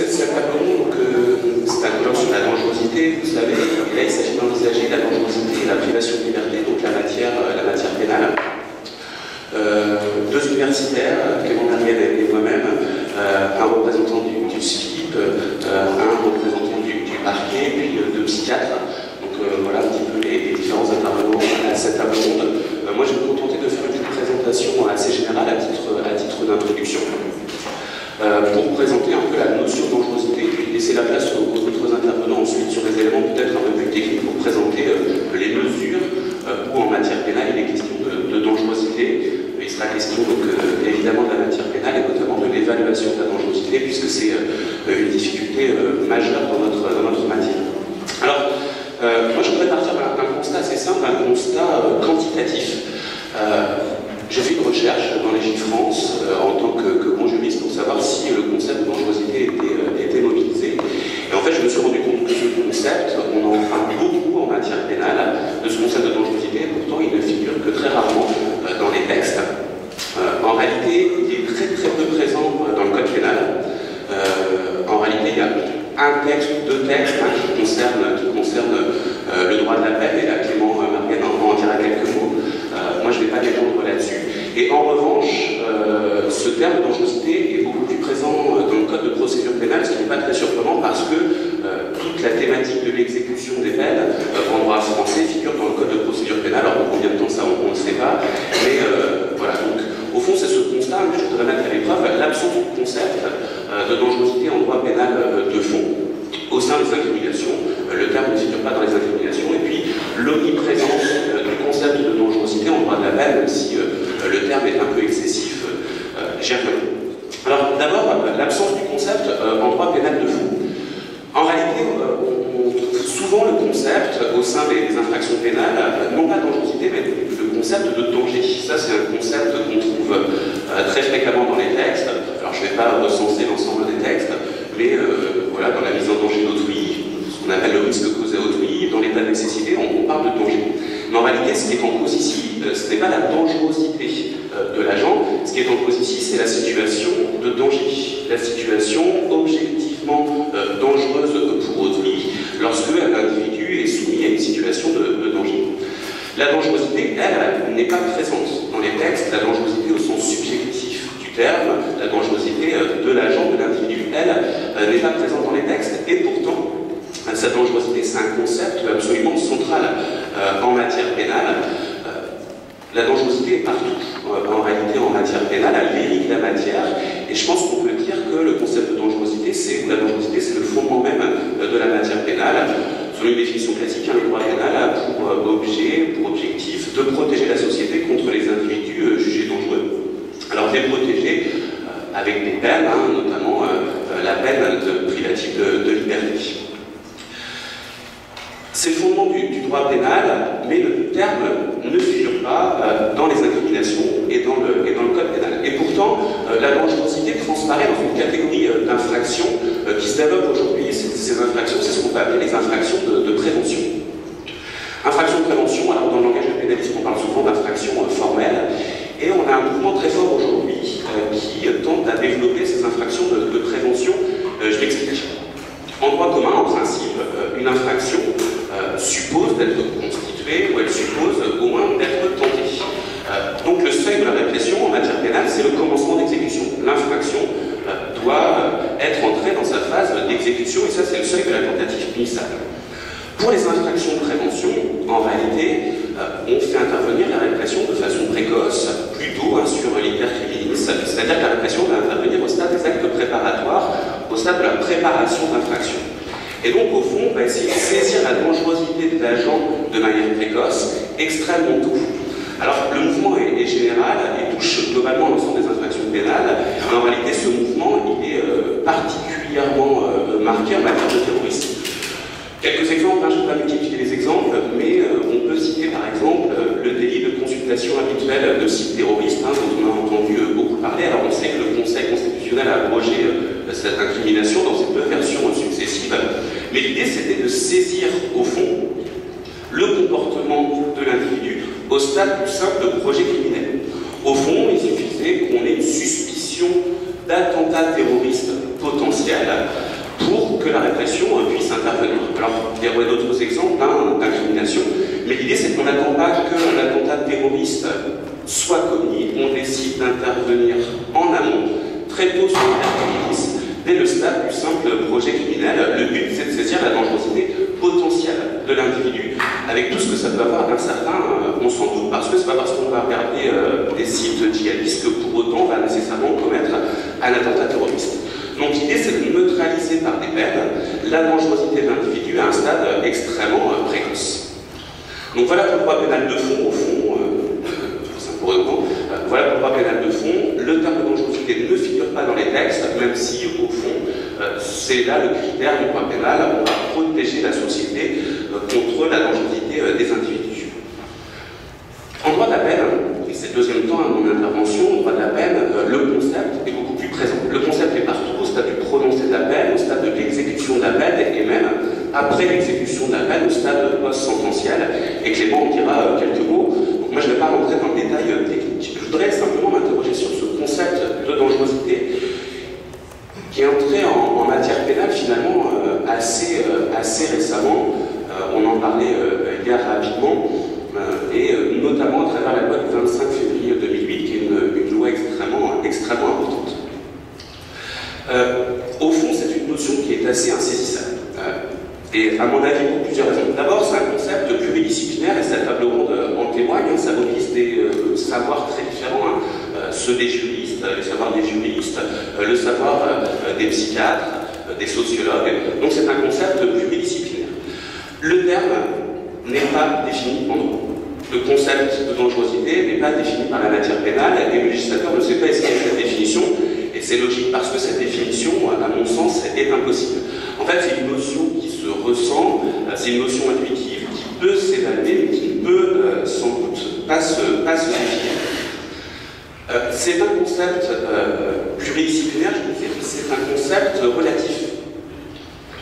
cette table ronde, c'est un colloque sur la dangerosité, vous savez, et là il s'agit d'envisager la dangerosité et la privation de liberté, donc la matière pénale. Deux universitaires, Clément Daniel et moi-même, un représentant du SFIP, un représentant du parquet, puis deux psychiatres. Donc voilà un petit peu les différents intervenants à cette table ronde. Moi je vais me contenter de faire une petite présentation assez générale à titre d'introduction. Pour présenter un peu la notion de dangerosité, puis laisser la place aux autres intervenants ensuite sur des éléments peut-être un peu plus techniques pour présenter les mesures où en matière pénale il est question de dangerosité. Il sera question donc évidemment de la matière pénale et notamment de l'évaluation de la dangerosité puisque c'est une difficulté majeure dans notre matière. Alors, moi je voudrais partir d'un constat assez simple, un constat quantitatif. J'ai fait une recherche dans Légifrance en tant que bon juriste pour savoir si le concept de dangerosité était mobilisé. Et en fait, je me suis rendu compte que ce concept, on en parle beaucoup en matière pénale, de ce concept de dangerosité, et pourtant il ne figure que très rarement dans les textes. En réalité, il est très peu présent dans le code pénal. En réalité, il y a un texte ou deux textes qui concernent le droit de la peine, et là Clément Marguet en dira quelques mots. Moi, je ne vais pas m'étendre là-dessus. Et en revanche, ce terme de dangerosité est beaucoup plus présent dans le code de procédure pénale, ce qui n'est pas très surprenant parce que toute la thématique de l'exécution des peines en droit français figure dans le code de procédure pénale. Alors, combien de temps ça, on ne sait pas. Mais voilà, donc au fond, c'est ce constat que je voudrais mettre à l'épreuve, l'absence du concept de dangerosité en droit pénal de fond au sein des incriminations. Le terme ne figure pas dans les incriminations. Et puis, l'omniprésence du concept de dangerosité en droit de la peine, même si le terme est un peu excessif, j'y reviens. Alors, d'abord, l'absence du concept en droit pénal de fond. En réalité, on trouve souvent le concept au sein des infractions pénales, non pas dangerosité, mais le concept de danger. Ça, c'est un concept qu'on trouve très fréquemment dans les textes. Alors, je ne vais pas recenser l'ensemble des textes, mais voilà, dans la mise en danger d'autrui, ce qu'on appelle le risque causé à autrui, dans l'état de nécessité, on parle de danger. Mais en réalité, ce qui est en cause ici, ce n'est pas la dangerosité de l'agent, ce qui est en cause ici, c'est la situation de danger, la situation objectivement dangereuse pour autrui, lorsque l'individu est soumis à une situation de danger. La dangerosité, elle, n'est pas présente dans les textes, la dangerosité au sens subjectif du terme, la dangerosité de l'agent, de l'individu, elle, n'est pas présente dans les textes, et pourtant, cette dangerosité, c'est un concept absolument central en matière pénale. La dangerosité est partout, en réalité, en matière pénale, elle irrigue la matière, et je pense qu'on peut dire que le concept de dangerosité, la dangerosité, c'est le fondement même de la matière pénale. Selon une définition classique, le droit pénal a pour objet, pour objectif, de protéger la société contre les individus jugés dangereux. Alors, les protéger avec des peines, notamment la peine privative de liberté. C'est le fondement du droit pénal, mais le terme ne figure pas dans les incriminations et dans le code pénal. Et pourtant, la dangerosité transparaît dans une catégorie d'infractions qui se développe aujourd'hui. Ces infractions, c'est ce qu'on peut appeler les infractions de prévention. Infractions de prévention, alors dans le langage de pénaliste, on parle souvent d'infractions formelles, et on a un mouvement très fort aujourd'hui qui tente à développer ces infractions de prévention. Je m'explique. En droit commun, en principe, une infraction suppose d'être constituée, ou elle suppose au moins d'être tentée. Donc le seuil de la répression en matière pénale, c'est le commencement d'exécution. L'infraction doit être entrée dans sa phase d'exécution, et ça c'est le seuil de la tentative punissable. Pour les infractions de prévention, en réalité, on fait intervenir la répression de façon précoce, plutôt sur l'hypercriminis, c'est-à-dire que la répression va intervenir au stade des actes préparatoires, au stade de la préparation d'infraction. Et donc, au fond, on va essayer de saisir la dangerosité de l'agent de manière précoce, extrêmement tôt. Alors, le mouvement est général et touche globalement l'ensemble des infractions pénales. En réalité, ce mouvement, il est particulièrement marqué en matière de terrorisme. Quelques exemples, je ne vais pas multiplier les exemples, mais on peut citer par exemple le délit de consultation habituelle de sites terroristes, dont on a entendu beaucoup parler. Alors on sait que le Conseil constitutionnel a abrogé cette incrimination dans ses deux versions successives, mais l'idée c'était de saisir au fond le comportement de l'individu au stade du simple projet criminel. Au fond, il suffisait qu'on ait une suspicion d'attentat terroriste potentiel pour que la répression puisse intervenir. Alors, il y aurait d'autres exemples d'incrimination, mais l'idée c'est qu'on n'attend pas qu'un attentat terroriste soit commis, on décide d'intervenir en amont, très tôt sur l'intervention, dès le stade du simple projet criminel. Le but c'est de saisir la dangerosité potentielle de l'individu, avec tout ce que ça peut avoir d'incertain, on s'en doute, parce que c'est pas parce qu'on va regarder des sites djihadistes que pour autant on va nécessairement commettre un attentat terroriste. Donc l'idée c'est de neutraliser par des peines la dangerosité de l'individu à un stade extrêmement précoce. Donc voilà pour le droit pénal de fond, au fond, voilà pour le droit pénal de fond. Le terme de dangerosité ne figure pas dans les textes, même si au fond c'est là le critère du droit pénal, on va protéger la société contre la dangerosité des individus. En droit de la peine, et c'est le deuxième temps à mon intervention, en droit de la peine, le concept est beaucoup plus présent. Le concept est partout, au stade du prononcé de la peine, au stade de l'exécution de la peine, et même après l'exécution de la peine, au stade post-sententiel. Et Clément en dira quelques mots. Donc moi je ne vais pas rentrer dans le détail technique. Je voudrais simplement m'interroger sur ce concept de dangerosité qui est entré en matière pénale finalement assez récemment. On en parlait hier rapidement, et notamment à travers la loi du 25 février 2008, qui est une loi extrêmement importante. Au fond, c'est une notion qui est assez insaisissable. Et à mon avis, pour plusieurs raisons. D'abord, c'est un concept pluridisciplinaire, et cette table ronde en témoigne. Ça mobilise des savoirs très différents, ceux des juristes, les savoirs des juristes, le savoir des psychiatres, des sociologues. Donc c'est un concept pluridisciplinaire. Le terme n'est pas défini en droit. Le concept de dangerosité n'est pas défini par la matière pénale, et le législateur ne sait pas esquiver cette définition, et c'est logique parce que cette définition, à mon sens, est impossible. En fait, c'est une notion qui se ressent, c'est une notion intuitive qui peut s'évaluer, mais qui ne peut sans doute pas se définir. C'est un concept pluridisciplinaire, je vous disais, c'est un concept relatif.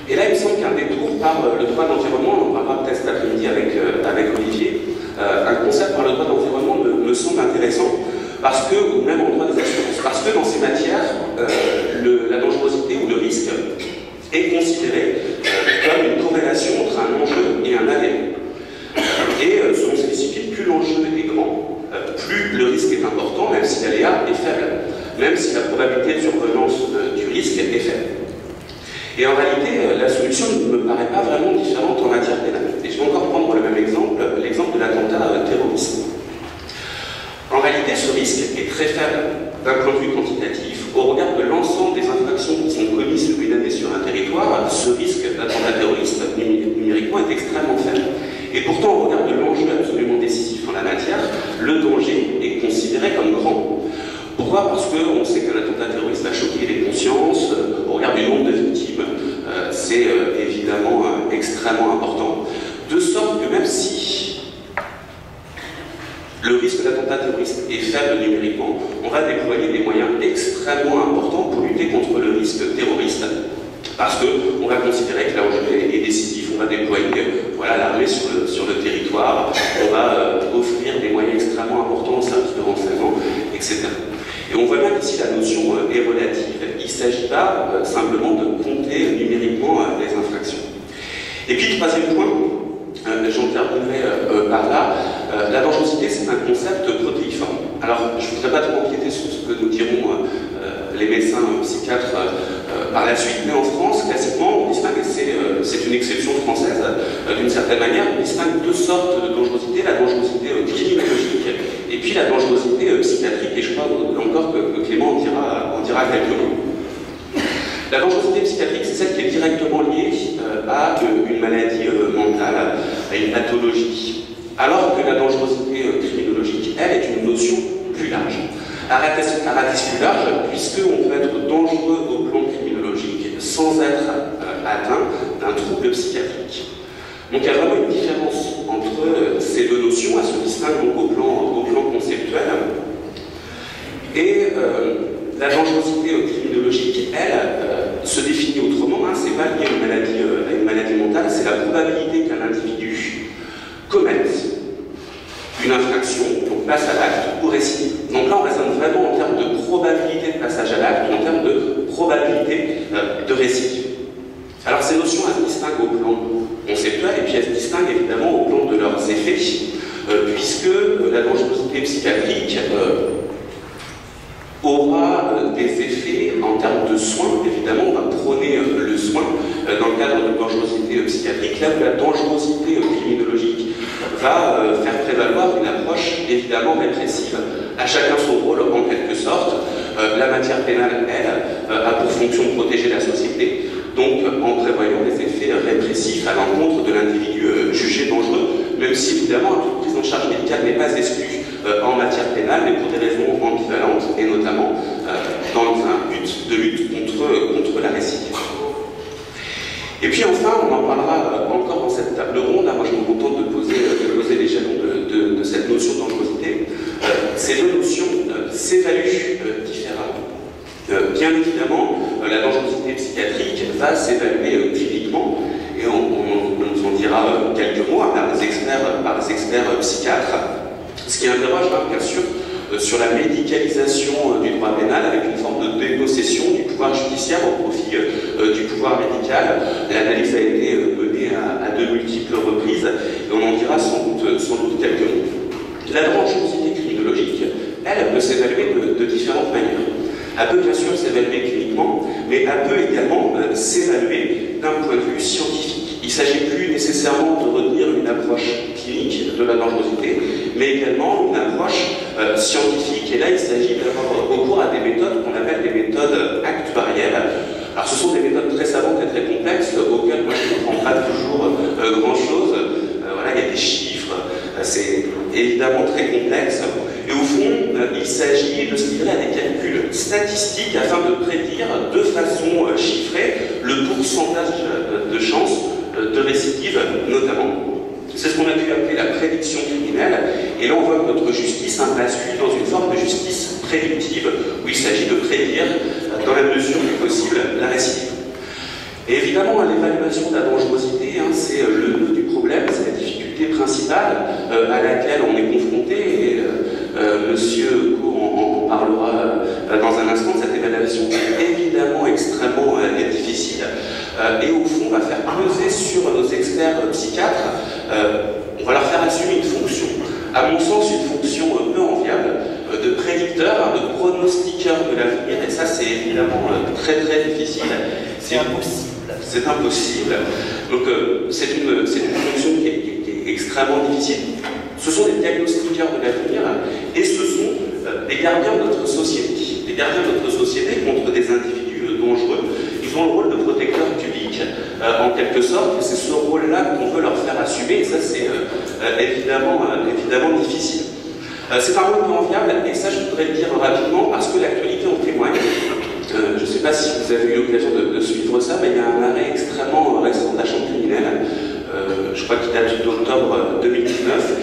Et là, il me semble qu'un détour par le droit de l'environnement, on en parlera peut-être cet après-midi avec Olivier, un concept par le droit de l'environnement me semble intéressant, parce que, ou même en droit des assurances, parce que dans ces matières, la dangerosité ou le risque est considéré comme une corrélation entre un enjeu et un aléa. Et selon ces disciplines, plus l'enjeu est grand, plus le risque est important, même si l'aléa est faible, même si la probabilité de survenance du risque est faible. Et en réalité, la solution ne me paraît pas vraiment différente en matière pénale. Et je vais encore prendre le même exemple, l'exemple de l'attentat terroriste. En réalité, ce risque est très faible d'un point de vue quantitatif. Au regard de l'ensemble des infractions qui sont commises depuis une année sur un territoire, ce risque d'attentat terroriste numériquement est extrêmement faible. Et pourtant, au regard de l'enjeu absolument décisif en la matière, le danger est considéré comme grand. Pourquoi? Parce qu'on sait qu'un attentat terroriste va choquer les consciences, au regard du nombre de victimes, c'est évidemment extrêmement important. De sorte que même si le risque d'attentat terroriste est faible numériquement, on va déployer des moyens extrêmement importants pour lutter contre le risque terroriste, parce qu'on va considérer que l'enjeu est décisif, on va déployer l'armée sur le territoire, on va offrir des moyens extrêmement importants aux services de renseignement, etc. Et on voit bien qu'ici la notion est relative. Il ne s'agit pas simplement de compter numériquement les infractions. Et puis, troisième point, j'en terminerai par là, la dangerosité, c'est un concept protéiforme. Alors, je ne voudrais pas trop empiéter sur ce que nous diront les médecins psychiatres par la suite, mais en France, classiquement, on distingue, et c'est une exception française, d'une certaine manière, on distingue deux sortes de dangerosité, la dangerosité criminologique et puis la dangerosité psychiatrique, et je crois encore que Clément en dira quelques mots. La dangerosité psychiatrique, c'est celle qui est directement liée à une maladie mentale, à une pathologie, alors que la dangerosité criminologique, elle, est une notion plus large. À ratisse plus large, puisqu'on peut être dangereux au plan criminologique sans être atteint d'un trouble psychiatrique. Donc il y a vraiment une différence entre ces deux notions, elles se distinguent donc au plan conceptuel. Et la dangerosité criminologique, elle, se définit autrement, c'est pas lié à une maladie mentale, c'est la probabilité qu'un individu commette une infraction, donc passe à l'acte ou récidive. Donc là on raisonne vraiment en termes de probabilité de passage à l'acte, en termes de probabilité de récidive. Alors ces notions, elles se distinguent au plan conceptuel et puis elles se distinguent évidemment au plan de leurs effets, puisque la dangerosité psychiatrique aura des effets en termes de soins. Évidemment, on va prôner le soin dans le cadre de dangerosité psychiatrique, là où la dangerosité criminologique va faire prévaloir une approche évidemment répressive. À chacun son rôle, en quelque sorte. La matière pénale, elle, a pour fonction de protéger la société, donc en prévoyant des effets répressifs à l'encontre de l'individu jugé dangereux, même si évidemment toute prise en charge médicale n'est pas exclue en matière pénale, mais pour des raisons ambivalentes, et notamment dans un but de lutte contre la récidive. Et puis enfin, on en parlera encore dans cette table ronde. Moi, je me contente de poser les jalons de cette notion de dangerosité. Ces deux notions s'évaluent différemment. Bien évidemment, la dangerosité psychiatrique va s'évaluer cliniquement, et on nous en dira quelques mots par des experts psychiatres, ce qui interroge bien sûr sur la médicalisation du droit pénal avec une forme de dépossession du pouvoir judiciaire au profit du pouvoir médical. L'analyse a été menée à de multiples reprises et on en dira sans doute quelques mots. La dangerosité criminologique, elle peut s'évaluer de différentes manières. Elle peut bien sûr s'évaluer cliniquement, mais elle peut également s'évaluer d'un point de vue scientifique. Il ne s'agit plus nécessairement de retenir une approche clinique de la dangerosité, mais également une approche scientifique. Et là, il s'agit d'avoir recours à des méthodes qu'on appelle des méthodes actuarielles. Alors, ce sont des méthodes très savantes et très complexes, auxquelles moi je ne comprends pas toujours grand-chose. Voilà, il y a des chiffres, c'est évidemment très complexe. Et au fond, il s'agit de se livrer à des calculs statistiques afin de prédire de façon chiffrée le pourcentage de chances de récidive, notamment. C'est ce qu'on a pu appeler la prédiction criminelle. Et là, on voit que notre justice bascule dans une forme de justice prédictive, où il s'agit de prédire, dans la mesure du possible, la récidive. Et évidemment, l'évaluation de la dangerosité, c'est le nœud du problème, c'est la difficulté principale à laquelle on est confronté. Et Monsieur Cour en parlera dans un instant. Cette évaluation est évidemment extrêmement difficile et au fond va faire peser sur nos experts psychiatres, on va leur faire assumer une fonction, à mon sens une fonction peu enviable, de prédicteur, de pronostiqueur de l'avenir, et ça c'est évidemment très très difficile. C'est impossible. C'est impossible. Donc c'est une fonction qui est extrêmement difficile. Ce sont des diagnostiqueurs de l'avenir et ce sont des gardiens de notre société. Des gardiens de notre société contre des individus dangereux. Ils ont le rôle de protecteur public, en quelque sorte, et c'est ce rôle-là qu'on veut leur faire assumer, et ça c'est évidemment difficile. C'est un rôle peu enviable, et ça je voudrais le dire rapidement parce que l'actualité en témoigne. Je ne sais pas si vous avez eu l'occasion de suivre ça, mais il y a un arrêt extrêmement récent de la Chambre criminelle, je crois qu'il date d'octobre 2019,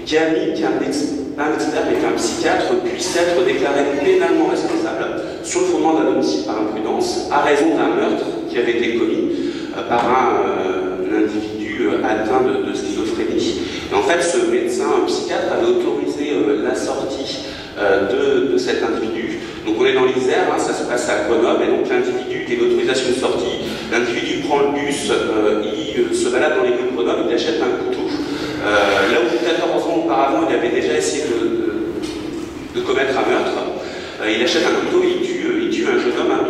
qui a mis qu'un expert et qu'un psychiatre puisse être déclaré pénalement responsable sur le fondement d'un homicide par imprudence à raison d'un meurtre qui avait été commis par un individu atteint de schizophrénie. Et en fait, ce médecin psychiatre avait autorisé la sortie de cet individu. Donc on est dans l'Isère, ça se passe à Grenoble, et donc l'individu qui a l'autorisation de sortie, l'individu prend le bus, il se balade dans les rues de Grenoble, il achète un couteau. Là où 14 ans auparavant, il avait déjà essayé de commettre un meurtre, il achète un couteau et il tue un jeune homme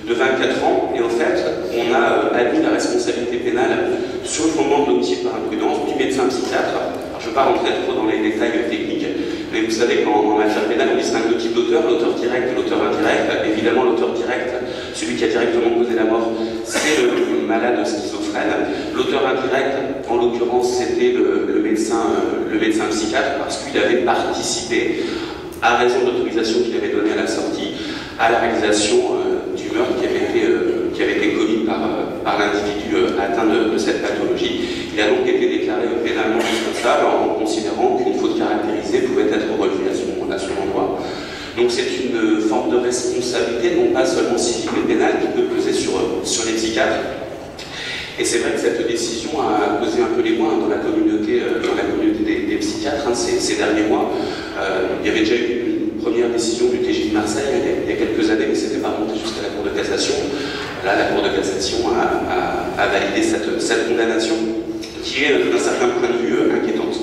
de 24 ans, et en fait, on a admis la responsabilité pénale sur le fondement de l'homicide par imprudence du médecin psychiatre. Alors, je ne vais pas rentrer trop dans les détails techniques, mais vous savez qu'en matière pénale, on distingue deux types d'auteurs, l'auteur direct et l'auteur indirect. Évidemment, l'auteur direct, celui qui a directement causé la mort, c'est le malade schizophrène. L'auteur indirect, en l'occurrence, c'était le médecin psychiatre, parce qu'il avait participé, à raison de l'autorisation qu'il avait donnée à la sortie, à la réalisation du meurtre qui avait été commis par l'individu atteint de cette pathologie. Il a donc été déclaré pénalement responsable en considérant qu'une faute caractérisée pouvait être relevée à son endroit. Donc c'est une forme de responsabilité, non pas seulement civile mais pénale, qui peut peser sur les psychiatres. Et c'est vrai que cette décision a pesé un peu les mois dans la communauté des psychiatres ces derniers mois. Il y avait déjà eu une première décision du TJ de Marseille il y a quelques années, mais c'était pas remonté jusqu'à la Cour de cassation. Là, la Cour de cassation a validé cette condamnation qui est, d'un certain point de vue, inquiétante.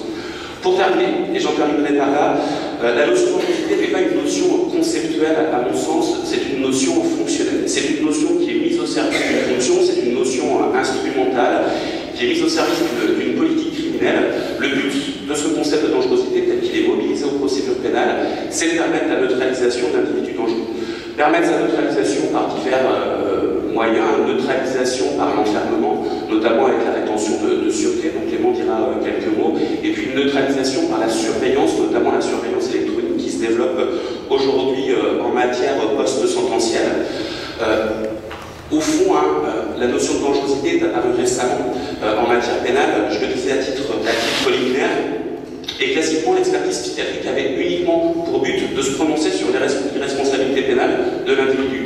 Pour terminer, et j'en terminerai par là, la notion d'identité n'est pas une notion conceptuelle, à mon sens, c'est une notion fonctionnelle. C'est une notion qui est mise au service d'une fonction, c'est une notion instrumentale, qui est mise au service d'une politique criminelle. Le but de ce concept de dangerosité, tel qu'il est mobilisé aux procédures pénales, c'est de permettre la neutralisation d'individus dangereux. Permettre sa neutralisation par divers moyens, neutralisation par l'enfermement, notamment avec la rétention de sûreté, donc Clément dira quelques mots, et puis une neutralisation par la surveillance, notamment la surveillance électronique qui se développe aujourd'hui en matière post-sententielle. Au fond, la notion de dangerosité est apparue récemment en matière pénale, je le disais à titre liminaire, et classiquement l'expertise psychiatrique avait uniquement pour but de se prononcer sur les responsabilités pénales de l'individu.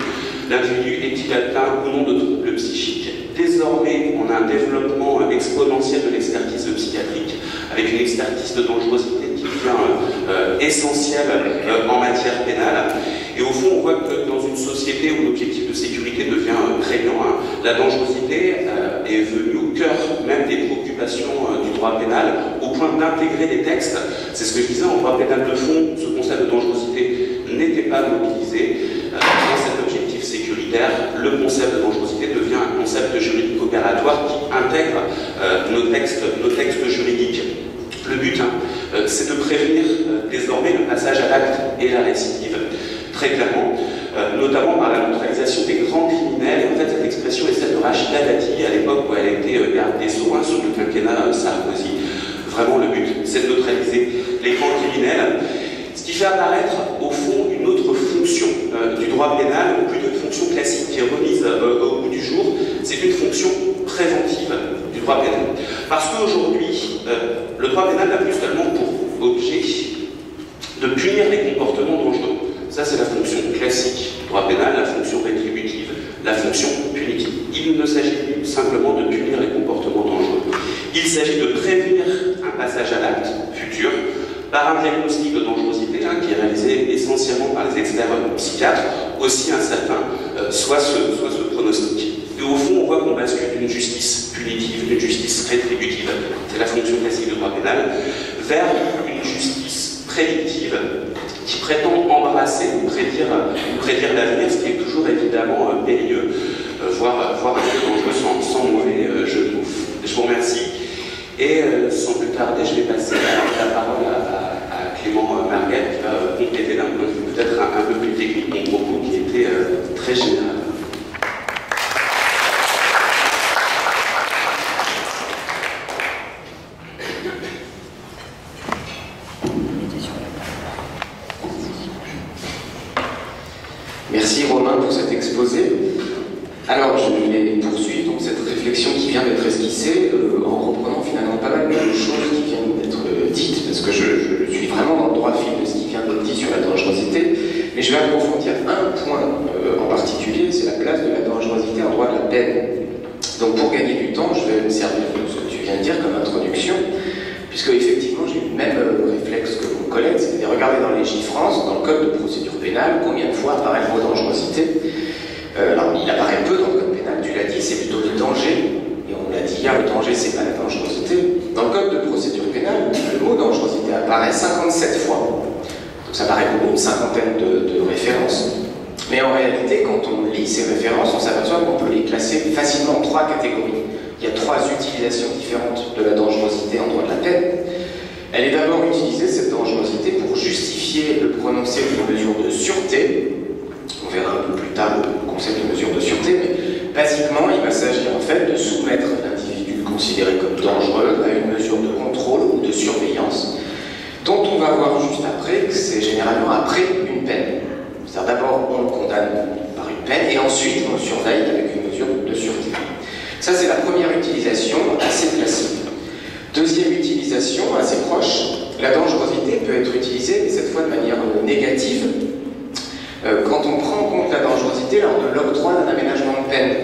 L'individu est-il atteint ou non de troubles psychiques? Désormais, on a un développement exponentiel de l'expertise psychiatrique, avec une expertise de dangerosité qui devient essentielle en matière pénale. Et au fond, on voit que dans une société où l'objectif de sécurité devient prégnant, la dangerosité est venue au cœur même des préoccupations du droit pénal, au point d'intégrer des textes. C'est ce que je disais, en droit pénal de fond, ce concept de dangerosité n'était pas mobilisé. Dans cet objectif sécuritaire, le concept de dangerosité devient un concept juridique opératoire qui intègre nos textes juridiques. Le but, c'est de prévenir désormais le passage à l'acte et la récidive, très clairement, notamment par la neutralisation des grands criminels. Et en fait, cette expression est celle de Rachida Dati, à l'époque où elle était garde des Sceaux, sous le quinquennat Sarkozy. Vraiment, le but, c'est de neutraliser les grands criminels. Ce qui fait apparaître, au fond, une autre fonction du droit pénal, ou plutôt une fonction classique qui est remise au bout du jour, c'est une fonction préventive du droit pénal. Parce qu'aujourd'hui, le droit pénal n'a plus seulement pour objet de punir les comportements dangereux. Ça, c'est la fonction classique du droit pénal, la fonction rétributive, la fonction punitive. Il ne s'agit plus simplement de punir les comportements dangereux. Il s'agit de prévenir un passage à l'acte futur par un diagnostic de dangerosité qui est réalisé essentiellement par les experts psychiatres, aussi incertain soit ce pronostic. Et au fond, on voit qu'on bascule d'une justice punitive, d'une justice rétributive, c'est la fonction classique du droit pénal, vers une justice prédictive qui prétend embrasser ou prédire l'avenir, ce qui est toujours évidemment périlleux, voire un peu dangereux sans mauvais jeu de mots. Je vous remercie. Et sans plus tarder, je vais passer la parole à Clément Marguet, qui va compléter d'un point de vue peut-être un peu plus technique mon propos qui était très général. Merci Romain pour cet exposé. Alors je vais poursuivre donc cette réflexion qui vient d'être esquissée en reprenant finalement pas mal de choses qui viennent d'être dites, parce que je suis vraiment dans le droit fil de ce qui vient d'être dit sur la dangerosité, mais je vais approfondir un point en particulier, c'est la place de la dangerosité en droit de la peine. Donc pour gagner du temps, je vais me servir de ce que tu viens de dire comme introduction, puisque effectivement j'ai eu le même réflexe que vos collègues, c'est-à-dire regarder dans Légifrance, dans le code de procédure pénale, combien de fois apparaît le mot dangerosité. Alors il apparaît peu dans le code pénal, tu l'as dit, c'est plutôt le danger, et on l'a dit hier, le danger c'est pas la dangerosité. Dans le code de procédure pénale, le mot dangerosité apparaît 57 fois, donc ça paraît beaucoup, une cinquantaine de références, mais en réalité quand on lit ces références, on s'aperçoit qu'on peut les classer facilement en trois catégories. Il y a trois utilisations différentes de la dangerosité en droit de la peine. Elle est d'abord utilisée, cette dangerosité, pour justifier le prononcé d'une mesure de sûreté. On verra un peu plus tard le concept de mesure de sûreté, mais basiquement, il va s'agir en fait de soumettre l'individu considéré comme dangereux à une mesure de contrôle ou de surveillance, dont on va voir juste après que c'est généralement après une peine. C'est-à-dire d'abord on le condamne par une peine et ensuite on le surveille avec une mesure de sûreté. Ça c'est la première utilisation assez classique. Deuxième utilisation assez proche, la dangerosité peut être utilisée, mais cette fois de manière négative, quand on prend en compte la dangerosité lors de l'octroi d'un aménagement de peine.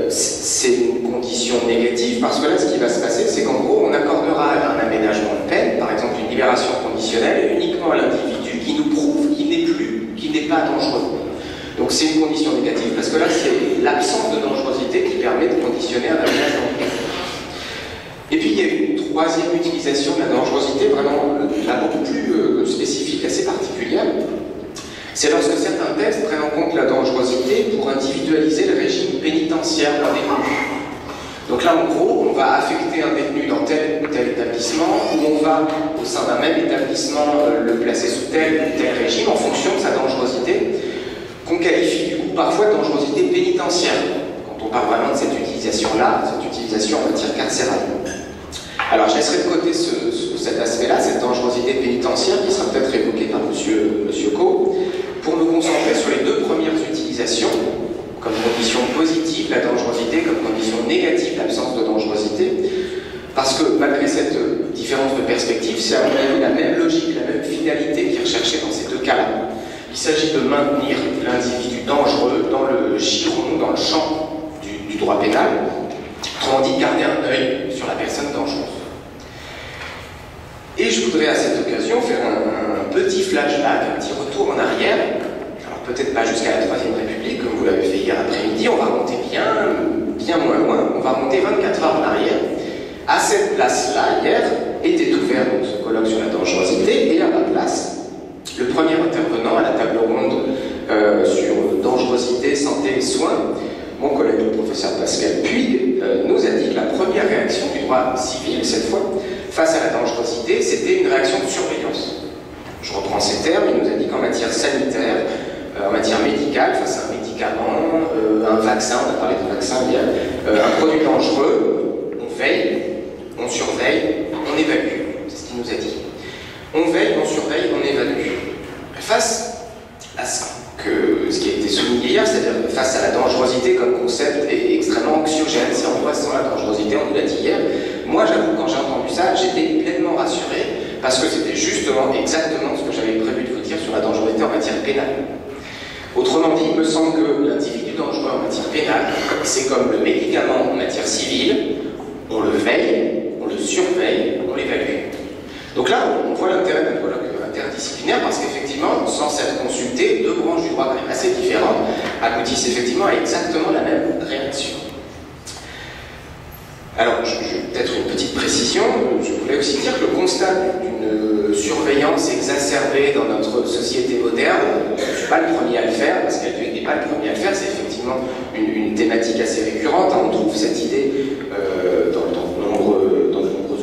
C'est une condition négative parce que là ce qui va se passer c'est qu'en gros on accordera un aménagement de peine, par exemple une libération conditionnelle, uniquement à l'individu qui nous prouve c'est une condition négative parce que là, c'est l'absence de dangerosité qui permet de conditionner un aménagement. Et puis, il y a une troisième utilisation de la dangerosité, vraiment là, beaucoup plus spécifique, assez particulière. C'est lorsque certains textes prennent en compte la dangerosité pour individualiser le régime pénitentiaire d'un détenu. Donc là, en gros, on va affecter un détenu dans tel ou tel établissement, ou on va, au sein d'un même établissement, le placer sous tel ou tel régime en fonction de sa dangerosité, qu'on qualifie du coup parfois de dangerosité pénitentiaire, quand on parle vraiment de cette utilisation-là, cette utilisation en matière carcérale. Alors, je laisserai de côté cet aspect-là, cette dangerosité pénitentiaire, qui sera peut-être évoquée par monsieur Coe, pour me concentrer sur les deux premières utilisations, comme condition positive la dangerosité, comme condition négative l'absence de dangerosité, parce que malgré cette différence de perspective, c'est à mon avis la même logique, la même finalité qui est recherchée dans ces deux cas-là. Il s'agit de maintenir l'individu dangereux dans le giron, dans le champ du droit pénal, autrement dit, garder un œil sur la personne dangereuse. Et je voudrais à cette occasion faire un petit flashback, un petit retour en arrière. Alors peut-être pas jusqu'à la Troisième République, comme vous l'avez fait hier après-midi, on va remonter bien moins loin, on va remonter 24 heures en arrière. À cette place-là, hier, était ouvert donc, ce colloque sur la dangerosité, et à ma place, le premier intervenant à la table ronde sur dangerosité, santé et soins, mon collègue le professeur Pascal Puig, nous a dit que la première réaction du droit civil, cette fois, face à la dangerosité, c'était une réaction de surveillance. Je reprends ces termes, il nous a dit qu'en matière sanitaire, en matière médicale, face à un médicament, un vaccin, on a parlé de vaccin hier, un produit dangereux, on veille, on surveille, on évacue. C'est ce qu'il nous a dit. On veille, on surveille, on évacue. Face à ça, ce qui a été souligné hier, c'est-à-dire face à la dangerosité comme concept est extrêmement anxiogène, c'est angoissant la dangerosité, on nous l'a dit hier. Moi, j'avoue, quand j'ai entendu ça, j'étais pleinement rassuré, parce que c'était justement exactement ce que j'avais prévu de vous dire sur la dangerosité en matière pénale. Autrement dit, il me semble que l'individu dangereux en matière pénale, c'est comme le médicament en matière civile, on le veille, on le surveille, on l'évalue. Donc là, on voit l'intérêt d'un colloque interdisciplinaire parce qu'effectivement, sans s'être consulté, deux branches du droit quand même assez différentes aboutissent effectivement à exactement la même réaction. Alors, peut-être une petite précision, je voulais aussi dire que le constat d'une surveillance exacerbée dans notre société moderne, je ne suis pas le premier à le faire, parce qu'elle n'est pas le premier à le faire, c'est effectivement une thématique assez récurrente, on trouve cette idée dans de nombreux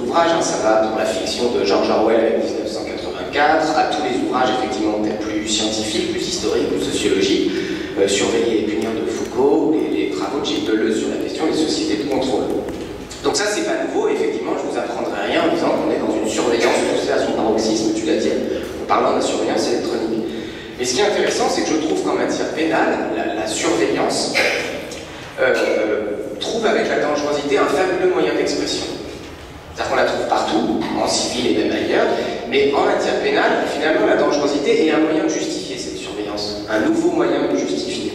ouvrages, ça va dans la fiction de George Orwell avec 1984, à tous les ouvrages effectivement peut-être plus scientifiques, plus historiques, plus sociologiques, Surveiller et punir de Foucault, et les travaux de Gilles Deleuze sur la question des sociétés de contrôle. Donc ça, c'est pas nouveau, effectivement, je vous apprendrai rien en disant qu'on est dans une surveillance poussée à son paroxysme, tu l'as dit, en parlant de la surveillance électronique. Mais ce qui est intéressant, c'est que je trouve qu'en matière pénale, la surveillance trouve avec la dangerosité un fabuleux moyen d'expression. C'est-à-dire qu'on la trouve partout, en civil et même ailleurs, mais en matière pénale, finalement, la dangerosité est un moyen de justifier cette surveillance, un nouveau moyen de justifier.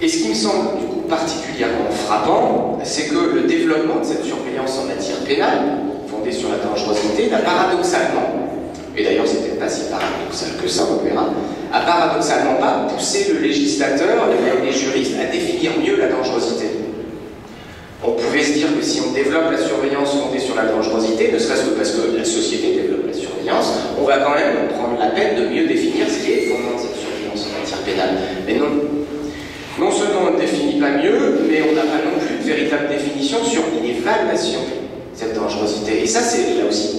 Et ce qui me semble du coup particulièrement frappant, c'est que le développement de cette surveillance en matière pénale, fondée sur la dangerosité, n'a paradoxalement, et d'ailleurs c'est peut-être pas si paradoxal que ça, on verra, a paradoxalement pas poussé le législateur et même les juristes à définir mieux la dangerosité. On pouvait se dire que si on développe la surveillance fondée sur la dangerosité, ne serait-ce que parce que la société développe la surveillance, on va quand même prendre la peine de mieux définir ce qui est le fondement de cette surveillance en matière pénale. Mais non. Non seulement on ne définit pas mieux, mais on n'a pas non plus de véritable définition sur l'évaluation de cette dangerosité. Et ça, c'est là aussi,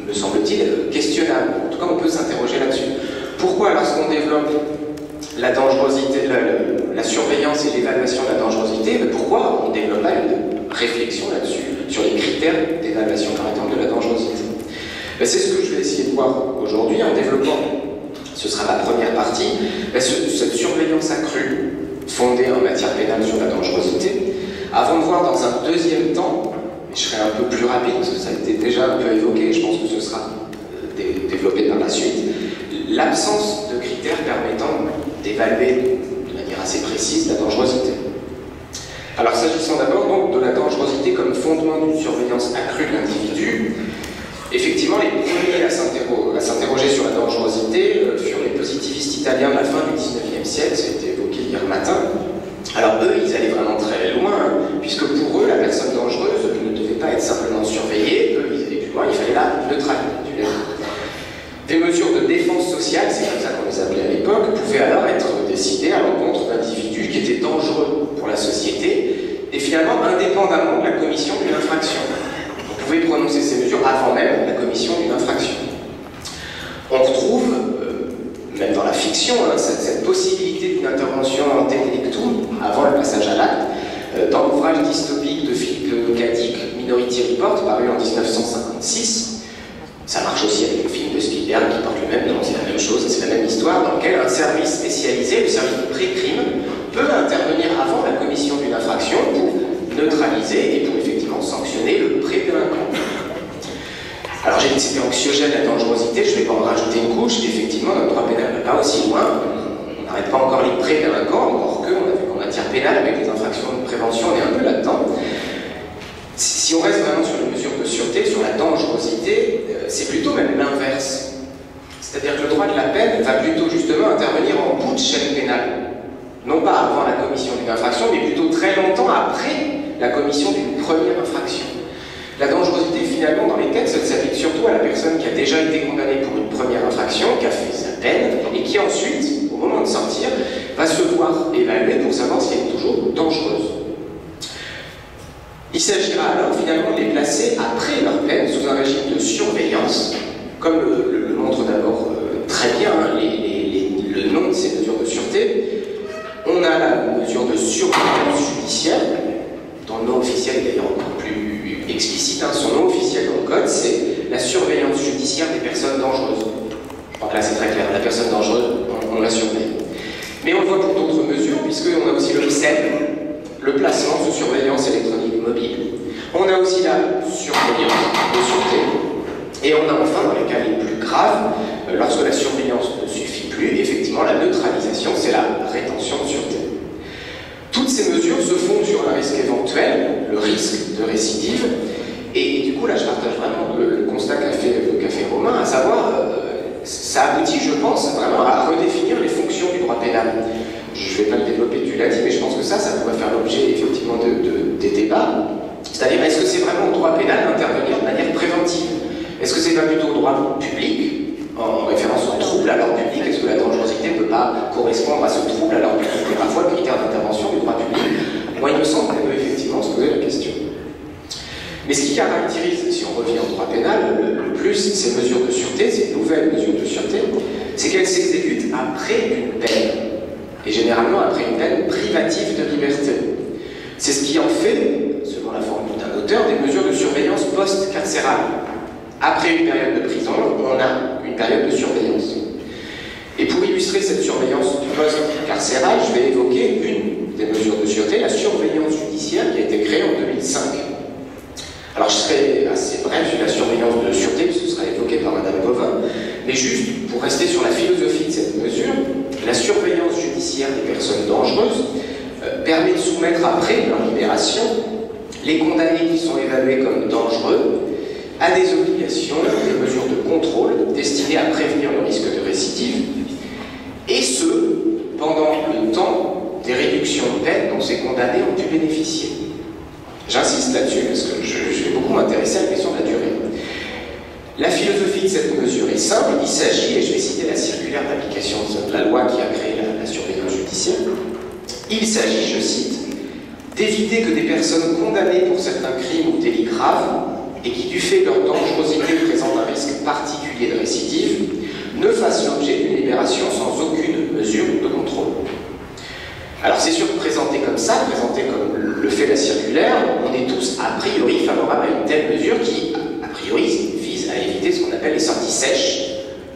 me semble-t-il, questionnable. En tout cas, on peut s'interroger là-dessus. Pourquoi, lorsqu'on développe la dangerosité, la surveillance et l'évaluation de la dangerosité, mais pourquoi on ne développe pas une réflexion là-dessus, sur les critères d'évaluation, par exemple, de la dangerosité? C'est ce que je vais essayer de voir aujourd'hui en développant, ce sera ma première partie, cette surveillance accrue fondée en matière pénale sur la dangerosité, avant de voir dans un deuxième temps, et je serai un peu plus rapide parce que ça a été déjà un peu évoqué, et je pense que ce sera développé par la suite, l'absence de critères permettant d'évaluer de manière assez précise la dangerosité. Alors s'agissant d'abord donc de la dangerosité comme fondement d'une surveillance accrue de l'individu, effectivement les premiers à s'interroger sur la dangerosité furent les positivistes italiens de la fin du XIXe siècle, la neutralité. Des mesures de défense sociale, c'est comme ça qu'on les appelait à l'époque, pouvaient alors être décidées à l'encontre d'individus qui étaient dangereux pour la société et finalement indépendamment de la commission d'une infraction. On pouvait prononcer ces mesures avant même la commission d'une infraction. On retrouve, même dans la fiction, cette possibilité d'une intervention ante delictum, avant le passage à l'acte, dans l'ouvrage dystopique de Philippe K. Dick, Minority Report, paru en 1956. Ça marche aussi avec le film de Spielberg qui porte le même nom, c'est la même chose, c'est la même histoire, dans lequel un service spécialisé, le service de pré-crime, peut intervenir avant la commission d'une infraction pour neutraliser et pour effectivement sanctionner le pré-délinquant. Alors j'ai dit que c'était anxiogène la dangerosité, je ne vais pas en rajouter une couche, effectivement notre droit pénal ne va pas aussi loin, on n'arrête pas encore les pré-délinquants, encore que, on a vu qu'en matière pénale, avec les infractions de prévention, on est un peu là-dedans. Si on reste vraiment sur les mesures de sûreté, sur la dangerosité, c'est plutôt même l'inverse. C'est-à-dire que le droit de la peine va plutôt justement intervenir en bout de chaîne pénale. Non pas avant la commission d'une infraction, mais plutôt très longtemps après la commission d'une première infraction. La dangerosité, finalement, dans les textes, elle s'applique surtout à la personne qui a déjà été condamnée pour une première infraction, qui a fait sa peine, et qui ensuite, au moment de sortir, va se voir évaluer pour savoir si elle est toujours dangereuse. Il s'agira alors finalement de les placer après leur peine sous un régime de surveillance, comme le montre d'abord très bien le nom de ces mesures de sûreté. On a la mesure de surveillance judiciaire, dont le nom officiel est d'ailleurs encore plus explicite, son nom officiel dans le code, c'est la surveillance judiciaire des personnes dangereuses. Je crois que là c'est très clair, la personne dangereuse, on la surveille. Mais on le voit pour d'autres mesures, puisqu'on a aussi le PSEM, le placement sous surveillance électronique mobile. On a aussi la surveillance de sûreté. Et on a enfin, dans les cas les plus graves, lorsque la surveillance ne suffit plus, effectivement, la neutralisation, c'est la rétention de sûreté. Toutes ces mesures se fondent sur un risque éventuel, le risque de récidive. Et du coup, là, je partage vraiment le constat qu'a fait Romain, à savoir, ça aboutit, je pense, vraiment à redéfinir les fonctions du droit pénal. Je ne vais pas le développer, tu l'as dit, mais je pense que ça pourrait faire l'objet effectivement des débats. C'est-à-dire, est-ce que c'est vraiment au droit pénal d'intervenir de manière préventive? Est-ce que c'est pas plutôt au droit public, en référence au trouble à l'ordre public? Est-ce que la dangerosité ne peut pas correspondre à ce trouble à l'ordre public? Et parfois, le critère d'intervention du droit public, moi, il me semble qu'on peut effectivement se poser la question. Mais ce qui caractérise, si on revient au droit pénal, le plus ces mesures de sûreté, ces nouvelles mesures de sûreté, c'est qu'elles s'exécutent après une peine. Et généralement après une peine privative de liberté. C'est ce qui en fait, selon la formule d'un auteur, des mesures de surveillance post-carcérale. Après une période de prison, on a une période de surveillance. Et pour illustrer cette surveillance du post-carcéral, je vais évoquer une des mesures de sûreté, la surveillance judiciaire, qui a été créée en 2005. Alors je serai assez bref sur la surveillance de sûreté, puisque ce sera évoqué par Madame Bovin, mais juste pour rester sur la philosophie de cette mesure, la surveillance judiciaire des personnes dangereuses permet de soumettre après leur libération les condamnés qui sont évalués comme dangereux à des obligations, des mesures de contrôle destinées à prévenir le risque de récidive, et ce, pendant le temps des réductions de peine dont ces condamnés ont pu bénéficier. J'insiste là-dessus parce que je vais beaucoup m'intéresser à la question de la durée. La philosophie de cette mesure est simple, il s'agit, et je vais citer la circulaire d'application de la loi qui a créé la surveillance judiciaire, il s'agit, je cite, d'éviter que des personnes condamnées pour certains crimes ou délits graves et qui, du fait de leur dangerosité, présentent un risque particulier de récidive, ne fassent l'objet d'une libération sans aucune mesure de contrôle. Alors c'est sûr, présenté comme ça, présenté comme le fait la circulaire, on est tous a priori favorables à une telle mesure qui, a priori, vise à éviter ce qu'on appelle les sorties sèches.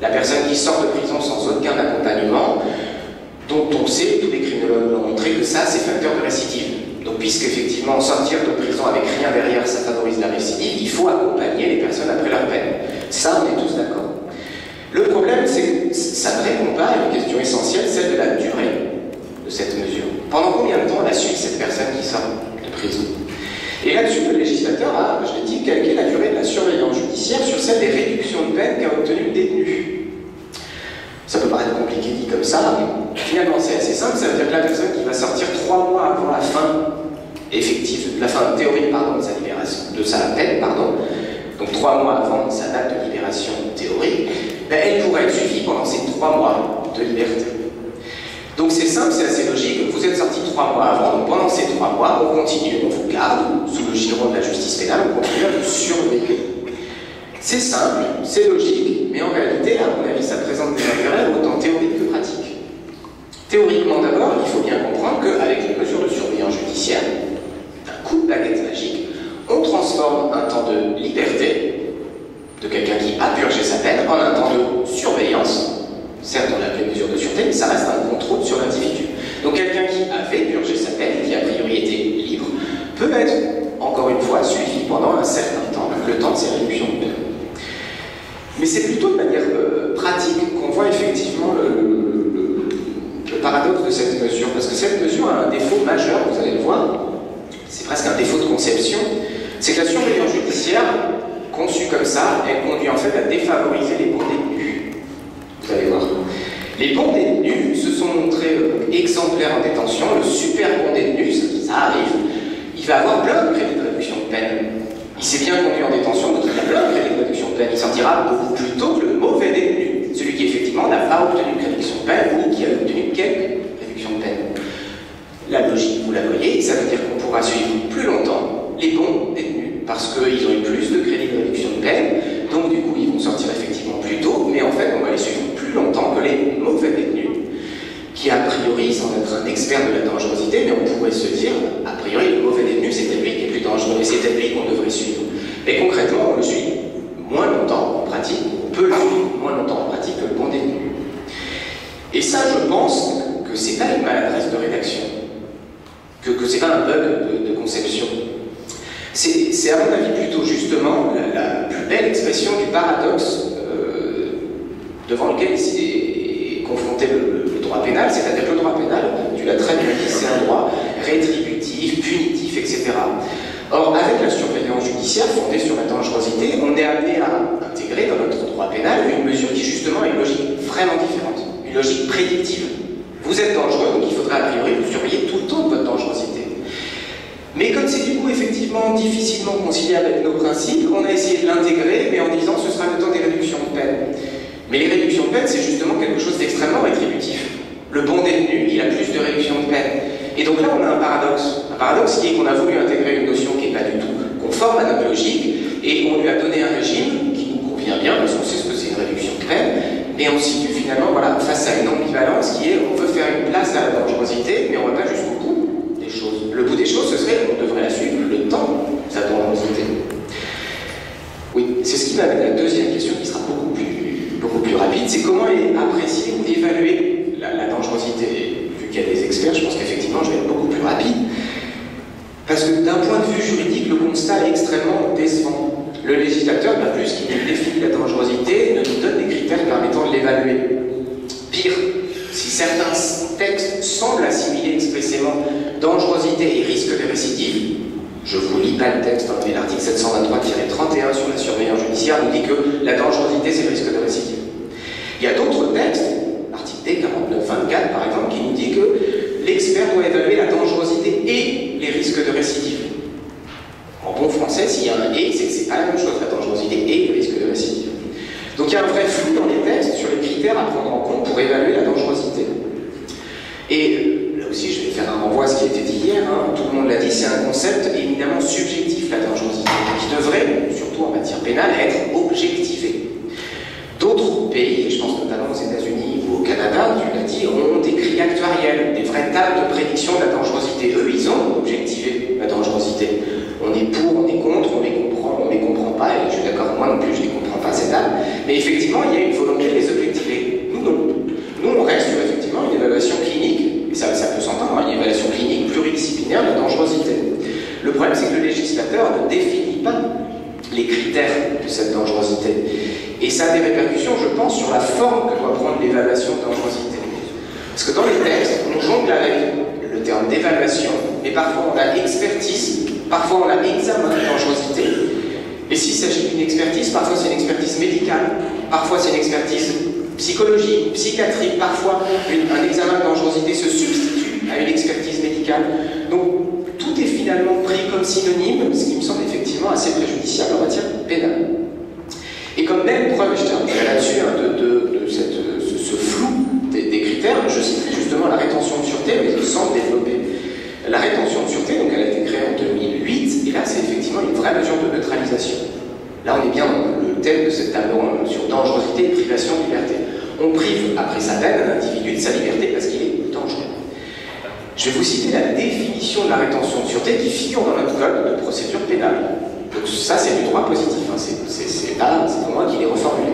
La personne qui sort de prison sans aucun accompagnement, dont on sait, tous les criminologues l'ont montré, que ça, c'est facteur de récidive. Donc puisqu'effectivement, sortir de prison avec rien derrière, ça favorise la récidive, il faut accompagner les personnes après leur peine. Ça, on est tous d'accord. Le problème, c'est que ça ne répond pas à une question essentielle, celle de la durée de cette mesure. Pendant combien de temps on a suivi cette personne qui sort de prison? Et là-dessus, le législateur a, je l'ai dit, calqué la durée de la surveillance judiciaire sur celle des réductions de peine qu'a obtenu le détenu. Ça peut paraître compliqué dit comme ça, mais finalement c'est assez simple, ça veut dire que la personne qui va sortir 3 mois avant la fin effective, la fin théorique de sa libération, de sa peine, donc 3 mois avant sa date de libération théorique, ben, elle pourrait être suivie pendant ces 3 mois de liberté. Donc c'est simple, c'est assez logique, vous êtes sorti 3 mois avant, donc pendant ces 3 mois, on continue, on vous garde sous le giron de la justice pénale, on continue à vous surveiller. C'est simple, c'est logique, mais en réalité, à mon avis, ça présente des intérêts autant théoriques que pratiques. Théoriquement d'abord, il faut bien comprendre qu'avec les mesures de surveillance judiciaire, d'un coup de baguette magique, on transforme un temps de liberté de quelqu'un qui a purgé sa peine en un temps de surveillance. Certes, on l'appelle mesure de sûreté, mais ça reste un contrôle sur l'individu. Donc quelqu'un qui avait purgé sa peine, qui a priori était libre, peut être, encore une fois, suivi pendant un certain temps, le temps de ses réductions de peine. Mais c'est plutôt de manière pratique qu'on voit effectivement le paradoxe de cette mesure, parce que cette mesure a un défaut majeur, vous allez le voir, c'est presque un défaut de conception, c'est que la surveillance judiciaire, conçue comme ça, elle conduit en fait à défavoriser les bons détenus. Vous allez voir. Les bons détenus se sont montrés exemplaires en détention, le super bon détenu, ça arrive, il va avoir plein de crédits de réduction de peine. Il s'est bien conduit en détention, donc il a plein de crédits de réduction de peine. Il sortira beaucoup plus tôt que le mauvais détenu, celui qui effectivement n'a pas obtenu de réduction de peine ou qui a obtenu quelques réductions de peine. La logique, vous la voyez, ça veut dire qu'on pourra suivre plus longtemps les bons détenus, parce qu'ils ont eu plus de crédits de réduction de peine, donc du coup ils vont sortir effectivement plus tôt, mais en fait on va les suivre plus longtemps que les mauvais détenus, qui a priori, sans être un expert de la dangerosité, mais on pourrait se dire, a priori le mauvais détenu c'est peut-être lui qui est plus dangereux, et c'est peut-être lui qu'on devrait suivre. Mais concrètement, on le suit moins longtemps en pratique, on peut le suivre moins longtemps en pratique que le bon détenu. Et ça, je pense que c'est pas une maladresse de rédaction, que c'est pas un bug de conception. C'est à mon avis plutôt justement la plus belle expression du paradoxe devant lequel est confronté le droit pénal, c'est-à-dire que le droit pénal, tu l'as très bien dit, c'est un droit rétributif, punitif, etc. Or, avec la surveillance judiciaire fondée sur la dangerosité, on est amené à intégrer dans notre droit pénal une mesure qui justement a une logique vraiment différente, une logique prédictive. Vous êtes dangereux, donc il faudrait a priori vous surveiller tout le temps de votre dangerosité. Mais comme c'est du coup effectivement difficilement conciliable avec nos principes, on a essayé de l'intégrer, mais en disant ce sera le temps des réductions de peine. Mais les réductions de peine, c'est justement quelque chose d'extrêmement rétributif. Le bon détenu, il a plus de réductions de peine. Et donc là, on a un paradoxe qui est qu'on a voulu intégrer une notion qui n'est pas du tout conforme à notre logique, et on lui a donné un régime qui nous convient bien, parce qu'on sait ce que c'est une réduction de peine, mais on se situe finalement face à une ambivalence qui est on veut faire une place à la dangerosité, mais on ne va pas jusqu'au bout des choses. Le bout des choses, ce serait qu'on devrait la suivre le temps de sa dangerosité. Oui, c'est ce qui m'amène à la deuxième question qui sera beaucoup plus rapide, c'est comment apprécier ou évaluer la dangerosité. Vu qu'il y a des experts, je pense qu'effectivement je vais être beaucoup plus rapide. Parce que d'un point de vue juridique, le constat est extrêmement décevant. Le législateur, pas plus qu'il nous définit la dangerosité, ne nous donne des critères permettant de l'évaluer. Pire, si certains textes semblent assimiler expressément dangerosité et risque de récidive, je vous lis pas le texte, mais l'article 723-31 sur la surveillance judiciaire nous dit que la dangerosité c'est le risque de récidive. Il y a d'autres textes, l'article D49-24 par exemple, qui nous dit que l'expert doit évaluer la dangerosité et les risques de récidive. En bon français, s'il y a un « et », c'est que c'est pas la même chose, la dangerosité et le risque de récidive. Donc il y a un vrai flou dans les textes sur les critères à prendre en compte pour évaluer la dangerosité. Et là aussi, je vais faire un renvoi à ce qui a été dit hier, tout le monde l'a dit, c'est un concept éminemment subjectif, la dangerosité, qui devrait, surtout en matière pénale, être objectivé. D'autres pays, je pense notamment aux États-Unis ou au Canada, tu l'as dit, ont des grilles actuarielles, des vraies tables de prédiction de la dangerosité. Eux, ils ont objectivé la dangerosité. On est pour, on est contre, on les comprend pas, et je suis d'accord, moi non plus, je les comprends pas ces tables, mais effectivement, il y a une volonté de les objectiver. Nous, non. Nous, on reste sur effectivement une évaluation clinique, et ça peut s'entendre, une évaluation clinique pluridisciplinaire de la dangerosité. Le problème, c'est que le législateur ne définit pas les critères de cette dangerosité. Et ça a des répercussions, je pense, sur la forme que doit prendre l'évaluation de dangerosité. Parce que dans les textes, on jongle avec le terme d'évaluation, mais parfois on a expertise, parfois on a examen de dangerosité, et s'il s'agit d'une expertise, parfois c'est une expertise médicale, parfois c'est une expertise psychologique, psychiatrique, parfois un examen de dangerosité se substitue à une expertise médicale. Donc tout est finalement finalement pris comme synonyme, ce qui me semble effectivement assez préjudiciable en matière pénale. Et comme même preuve, je terminerai là-dessus, ce flou des critères, je citerai justement la rétention de sûreté, mais sans développer. La rétention de sûreté, donc elle a été créée en 2008, et là c'est effectivement une vraie mesure de neutralisation. Là on est bien dans le thème de cette table ronde sur dangerosité et privation de liberté. On prive, après sa peine, un individu de sa liberté parce qu'il est dangereux. Je vais vous citer la définition de la rétention de sûreté qui figure dans notre code de procédure pénale. Donc ça c'est du droit positif, hein. C'est pas moi qui l'ai reformulé.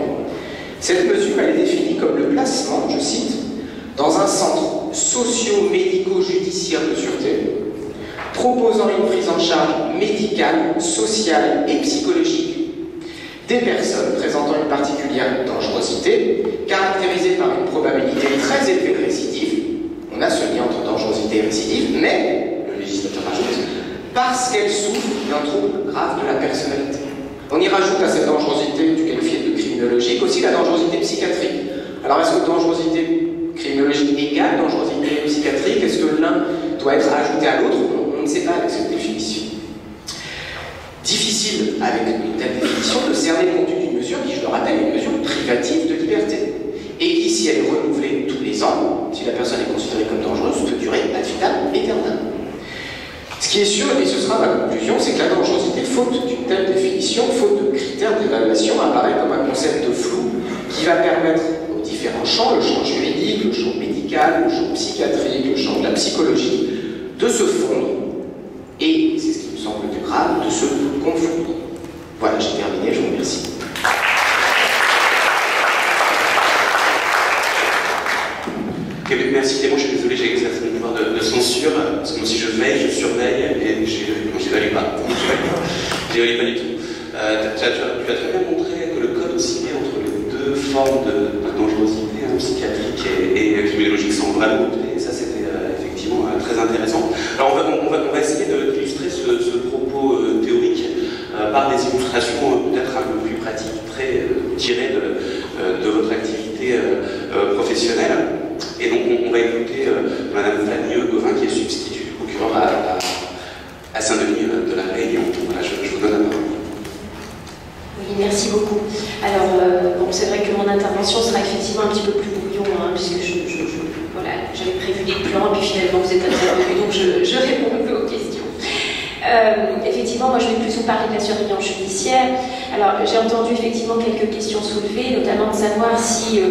Cette mesure elle est définie comme le placement, je cite, dans un centre socio-médico-judiciaire de sûreté, proposant une prise en charge médicale, sociale et psychologique des personnes présentant une particulière dangerosité, caractérisée par une probabilité très élevée de récidive. On a ce lien entre dangerosité et récidive, mais, le législateur ajoute, parce qu'elle souffre d'un trouble grave de la personnalité. On y rajoute à cette dangerosité du qualifié de criminologique aussi la dangerosité psychiatrique. Alors est-ce que dangerosité criminologique égale dangerosité psychiatrique? Est-ce que l'un doit être ajouté à l'autre? On ne sait pas avec cette définition. Difficile, avec une telle définition, de cerner le contenu d'une mesure qui, je le rappelle, est une mesure privative de liberté. Et qui, si elle est renouvelée tous les ans, si la personne est considérée comme dangereuse, peut durer ad vitam aeternam. Ce qui est sûr, et ce sera ma conclusion, c'est que la dangerosité, faute d'une telle définition, faute de critères d'évaluation, apparaît comme un concept flou qui va permettre aux différents champs, le champ juridique, le champ médical, le champ psychiatrique, le champ de la psychologie, de se fondre. Et, c'est ce qui me semble le plus grave, de se confondre. Voilà, j'ai terminé, je vous remercie. Merci Clément, je suis désolé, j'ai exercé un pouvoir de censure, parce que moi si je veille, je surveille, et j'évalue pas. J'évalue pas du tout. Tu as très bien montré que le code oscillait entre les deux formes de dangerosité, psychiatrique et criminologique, sans vraiment et ça c'était effectivement très intéressant. Alors on va essayer d'illustrer ce propos théorique par des illustrations peut-être un peu plus pratiques, très tirées de votre activité professionnelle. Et donc on va écouter Madame Fanny Gauvin, qui est substitut du procureur à Saint-Denis de la Réunion. Voilà, je vous donne la parole. Oui, merci beaucoup. Alors, bon, c'est vrai que mon intervention sera effectivement un petit peu plus brouillon, hein, puisque voilà, j'avais prévu des plans, et puis finalement vous êtes intervenus, donc je réponds un peu aux questions. Effectivement, moi je vais plus vous parler de la surveillance judiciaire. Alors, j'ai entendu effectivement quelques questions soulevées, notamment de savoir si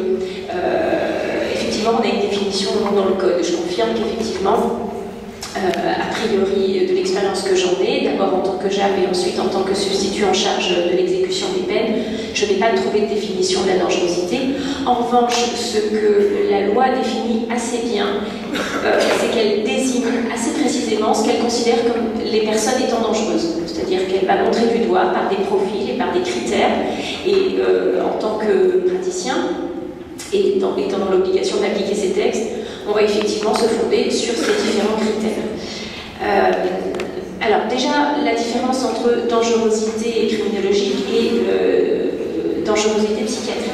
effectivement on a une définition dans le code. Je confirme qu'effectivement, a priori de l'expérience que j'en ai, d'abord en tant que JAP et ensuite en tant que substitut en charge de l'exécution des peines, je n'ai pas trouvé de définition de la dangerosité. En revanche, ce que la loi définit assez bien, c'est qu'elle désigne assez précisément ce qu'elle considère comme les personnes étant dangereuses. C'est-à-dire qu'elle va montrer du doigt par des profils et par des critères. Et en tant que praticien, et étant dans l'obligation d'appliquer ces textes, on va effectivement se fonder sur ces différents critères. Alors déjà, la différence entre dangerosité criminologique et dangerosité psychiatrique.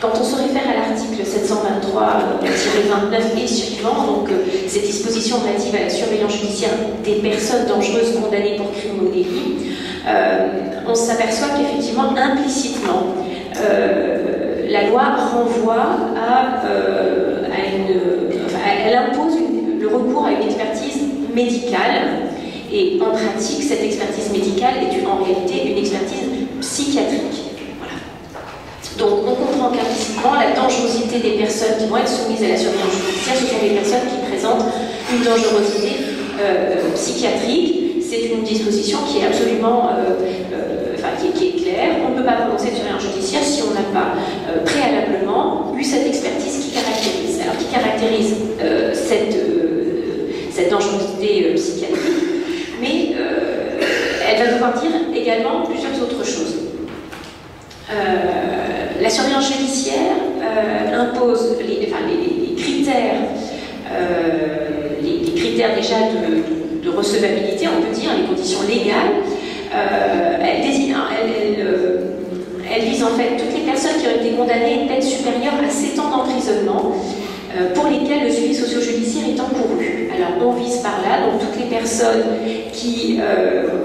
Quand on se réfère à l'article 723-29 et suivant, donc ces dispositions relatives à la surveillance judiciaire des personnes dangereuses condamnées pour crimes ou délits, on s'aperçoit qu'effectivement, implicitement, la loi renvoie elle impose le recours à une expertise médicale, et en pratique, cette expertise médicale est en réalité une expertise psychiatrique. Voilà. Donc on comprend qu'implicitement, la dangerosité des personnes qui vont être soumises à la surveillance judiciaire, ce sont des personnes qui présentent une dangerosité psychiatrique. C'est une disposition qui est absolument qui est claire. On ne peut pas prononcer de surveillance judiciaire si on n'a pas préalablement eu cette expertise qui caractérise. Alors, qui caractérise cette dangerosité psychiatrique, mais elle va devoir dire également plusieurs autres choses. La surveillance judiciaire impose les critères, les critères déjà de recevabilité, on peut dire, les conditions légales. Elle vise en fait toutes les personnes qui ont été condamnées à une peine supérieure à 7 ans d'emprisonnement pour lesquels le suivi socio-judiciaire est encouru. Alors on vise par là donc toutes les personnes qui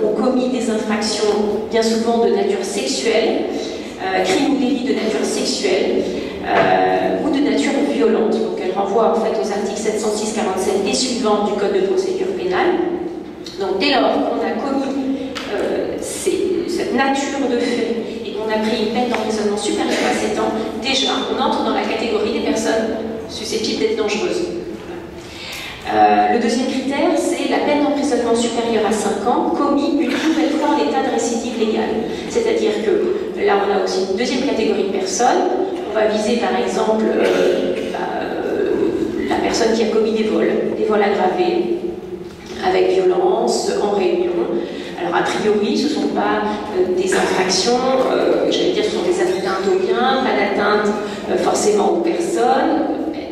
ont commis des infractions bien souvent de nature sexuelle, crimes ou délits de nature sexuelle ou de nature violente. Donc elle renvoie en fait aux articles 706, 47 et suivants du Code de procédure pénale. Donc dès lors qu'on a commis cette nature de fait et qu'on a pris une peine d'emprisonnement supérieure à 7 ans, déjà on entre dans la catégorie des personnes susceptibles d'être dangereuses. Le deuxième critère, c'est la peine d'emprisonnement supérieure à 5 ans commis une nouvelle fois en état de récidive légale. C'est-à-dire que là, on a aussi une deuxième catégorie de personnes. On va viser par exemple la personne qui a commis des vols aggravés, avec violence, en réunion. Alors, a priori, ce ne sont pas des infractions, j'allais dire, ce sont des atteintes aux biens, pas d'atteinte forcément aux personnes,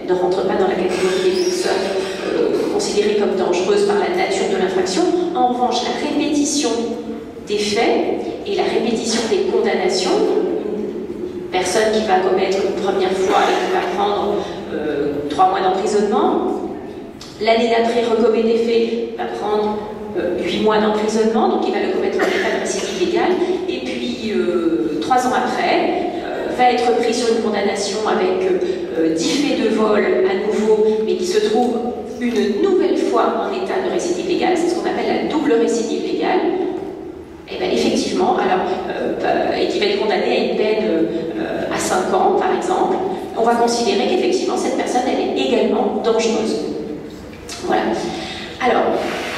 ne rentrent pas dans la catégorie des personnes considérées comme dangereuses par la nature de l'infraction. En revanche, la répétition des faits et la répétition des condamnations, une personne qui va commettre une première fois et qui va prendre 3 mois d'emprisonnement, l'année d'après recommet des faits, va prendre 8 mois d'emprisonnement, donc il va le commettre en état de récidive légale, et puis 3 ans après, va être pris sur une condamnation avec 10 faits de vol à nouveau, mais qui se trouve une nouvelle fois en état de récidive légale, c'est ce qu'on appelle la double récidive légale. Et bien effectivement, alors, et qui va être condamné à une peine à 5 ans, par exemple, on va considérer qu'effectivement cette personne, elle est également dangereuse. Voilà. Alors,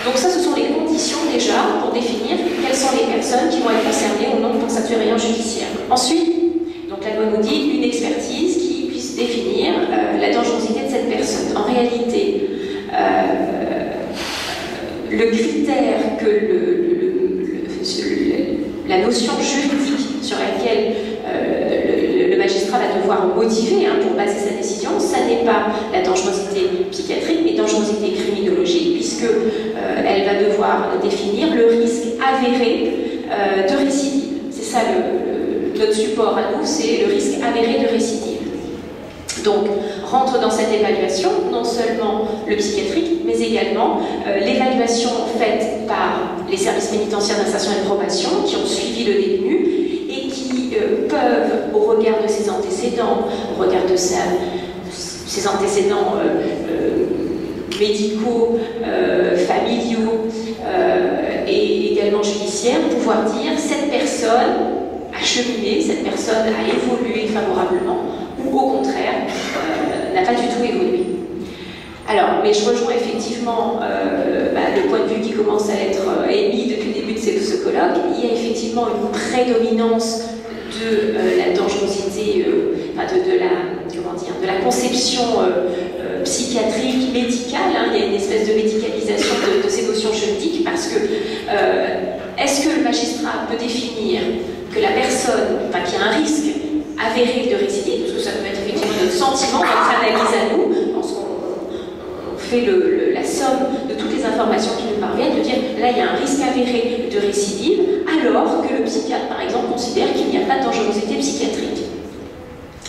donc ça, ce sont les conditions déjà pour définir quelles sont les personnes qui vont être concernées ou non pour cette surveillance judiciaire. Ensuite, donc la loi nous dit une expertise qui puisse définir la dangerosité de cette personne. En réalité, le critère que la notion juridique sur laquelle le magistrat va devoir motiver pour baser sa décision, ça n'est pas la dangerosité psychiatrique, mais dangerosité criminologique, puisque elle va devoir définir le risque avéré de récidive. C'est ça notre support à nous, c'est le risque avéré de récidive. Donc, rentre dans cette évaluation non seulement le psychiatrique, mais également l'évaluation faite par les services pénitentiaires d'insertion et de probation qui ont suivi le détenu et qui peuvent, au regard de ses antécédents, au regard de ses antécédents médicaux, familiaux et également judiciaires, pouvoir dire cette personne a cheminé, cette personne a évolué favorablement, ou au contraire, n'a pas du tout évolué. Alors, mais je rejoins effectivement le point de vue qui commence à être émis depuis le début de ce colloque. Il y a effectivement une prédominance de la dangerosité, de la conception psychiatrique, médicale. Il y a une espèce de médicalisation de ces notions juridiques parce que est-ce que le magistrat peut définir que la personne, qui a un risque avéré de récidive, parce que ça peut être effectivement notre sentiment, notre analyse à nous, on fait la somme de toutes les informations qui nous parviennent, de dire là il y a un risque avéré de récidive, alors que le psychiatre par exemple considère qu'il n'y a pas de dangerosité psychiatrique.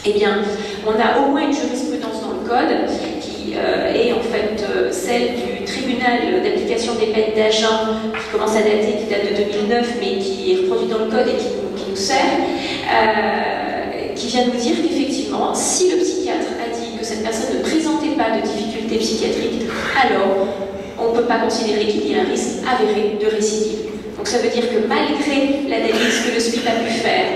Eh bien, on a au moins une jurisprudence dans le Code qui est en fait celle du tribunal d'application des peines d'Agen, qui commence à dater, qui date de 2009, mais qui est reproduite dans le Code et qui nous sert, qui vient nous dire qu'effectivement, si le psychiatre a dit que cette personne ne présentait pas de difficultés psychiatriques, alors on ne peut pas considérer qu'il y ait un risque avéré de récidive. Donc ça veut dire que malgré l'analyse que le SPIP a pu faire,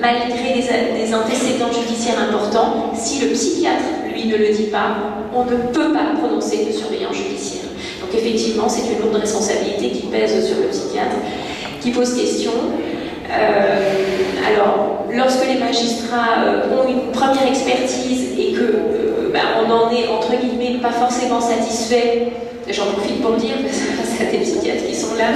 malgré des antécédents judiciaires importants, si le psychiatre, lui, ne le dit pas, on ne peut pas prononcer de surveillance judiciaire. Donc effectivement, c'est une lourde responsabilité qui pèse sur le psychiatre, qui pose question. Alors, lorsque les magistrats ont une première expertise et que on en est, entre guillemets, pas forcément satisfait, j'en profite pour le dire, parce que c'est des psychiatres qui sont là,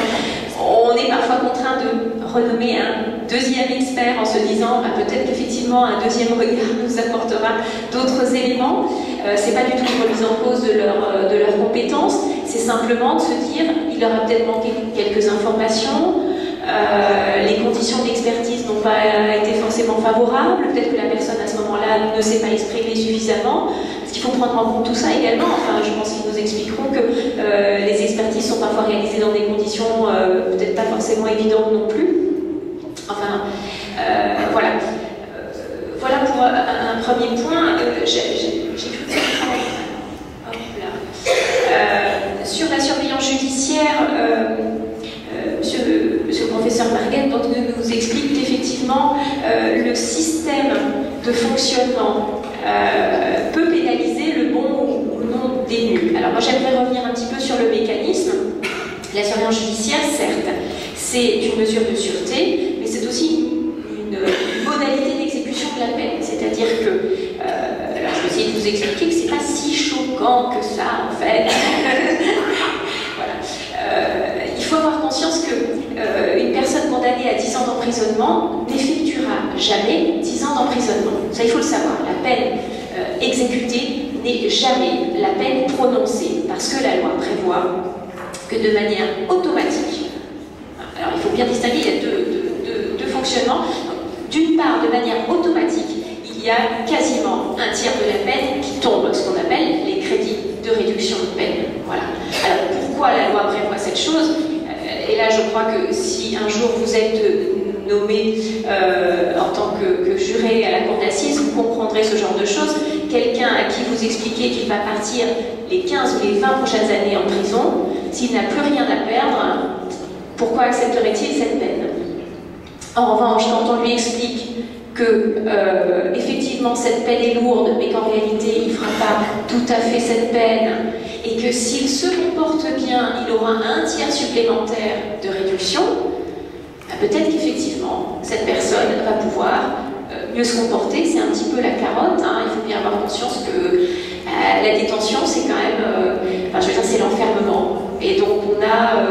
on est parfois contraint de renommer un deuxième expert en se disant peut-être qu'effectivement un deuxième regard nous apportera d'autres éléments. C'est pas du tout une remise en cause de leurs compétences, c'est simplement de se dire il leur a peut-être manqué quelques informations, les conditions d'expertise n'ont pas été forcément favorables, peut-être que la personne à ce moment-là ne s'est pas exprimée suffisamment, parce qu'il faut prendre en compte tout ça également. Enfin, je pense qu'ils nous expliqueront que les expertises sont parfois réalisées dans des conditions peut-être pas forcément évidentes non plus. Enfin, voilà. Voilà pour un premier point. J'ai cru sur la surveillance judiciaire, monsieur le professeur Marguet donc, nous explique qu'effectivement le système de fonctionnement peut pénaliser le bon ou non détenu. Alors moi j'aimerais revenir un petit peu sur le mécanisme. La surveillance judiciaire, certes, c'est une mesure de sûreté, mais c'est aussi une modalité d'exécution de la peine. C'est-à-dire que, alors je vais essayer de vous expliquer que c'est pas si choquant que ça en fait. Voilà. Il faut avoir conscience qu'une personne condamnée à 10 ans d'emprisonnement n'effectuera jamais 10 ans d'emprisonnement. Ça, il faut le savoir. La peine exécutée n'est jamais la peine prononcée, parce que la loi prévoit que de manière automatique, alors il faut bien distinguer, il y a deux fonctionnements. D'une part, de manière automatique, il y a quasiment un tiers de la peine qui tombe, ce qu'on appelle les crédits de réduction de peine. Voilà. Alors pourquoi la loi prévoit cette chose? Et là, je crois que si un jour vous êtes nommé en tant que juré à la cour d'assises, vous comprendrez ce genre de choses. Quelqu'un à qui vous expliquez qu'il va partir les 15 ou les 20 prochaines années en prison, s'il n'a plus rien à perdre, pourquoi accepterait-il cette peine? En revanche, quand on lui explique que effectivement cette peine est lourde, mais qu'en réalité il ne fera pas tout à fait cette peine, et que s'il se comporte bien, il aura un tiers supplémentaire de réduction, peut-être qu'effectivement cette personne va pouvoir mieux se comporter. C'est un petit peu la carotte, hein. Il faut bien avoir conscience que la détention c'est quand même, enfin je veux dire c'est l'enfermement, et donc on a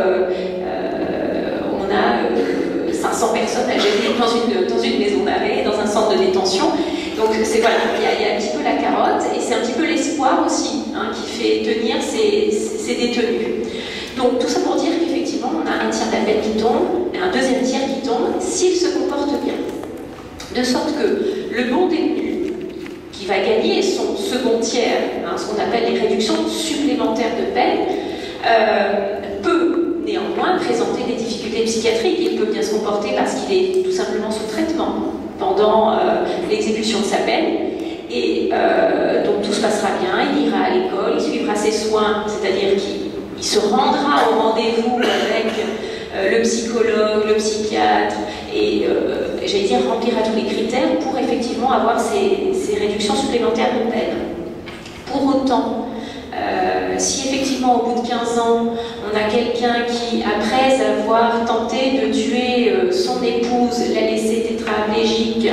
500 personnes âgées dans une maison d'arrêt, dans un centre de détention. Donc c'est voilà, il y a un petit peu la carotte, et c'est un petit peu l'espoir aussi hein, qui fait tenir ces détenus. Donc tout ça pour dire qu'effectivement on a un tiers de la peine qui tombe, un deuxième tiers qui tombe s'il se comporte bien. De sorte que le bon détenu qui va gagner son second tiers, hein, ce qu'on appelle les réductions supplémentaires de peine, peut néanmoins présenter des difficultés psychiatriques. Il peut bien se comporter parce qu'il est tout simplement sous traitement pendant l'exécution de sa peine, et donc tout se passera bien, il ira à l'école, il suivra ses soins, c'est-à-dire qu'il se rendra au rendez-vous avec le psychologue, le psychiatre, et j'allais dire remplira tous les critères pour effectivement avoir ces réductions supplémentaires de peine. Pour autant, si effectivement au bout de 15 ans, on a quelqu'un qui, après avoir tenté de tuer son épouse, la laisser tétraplégique,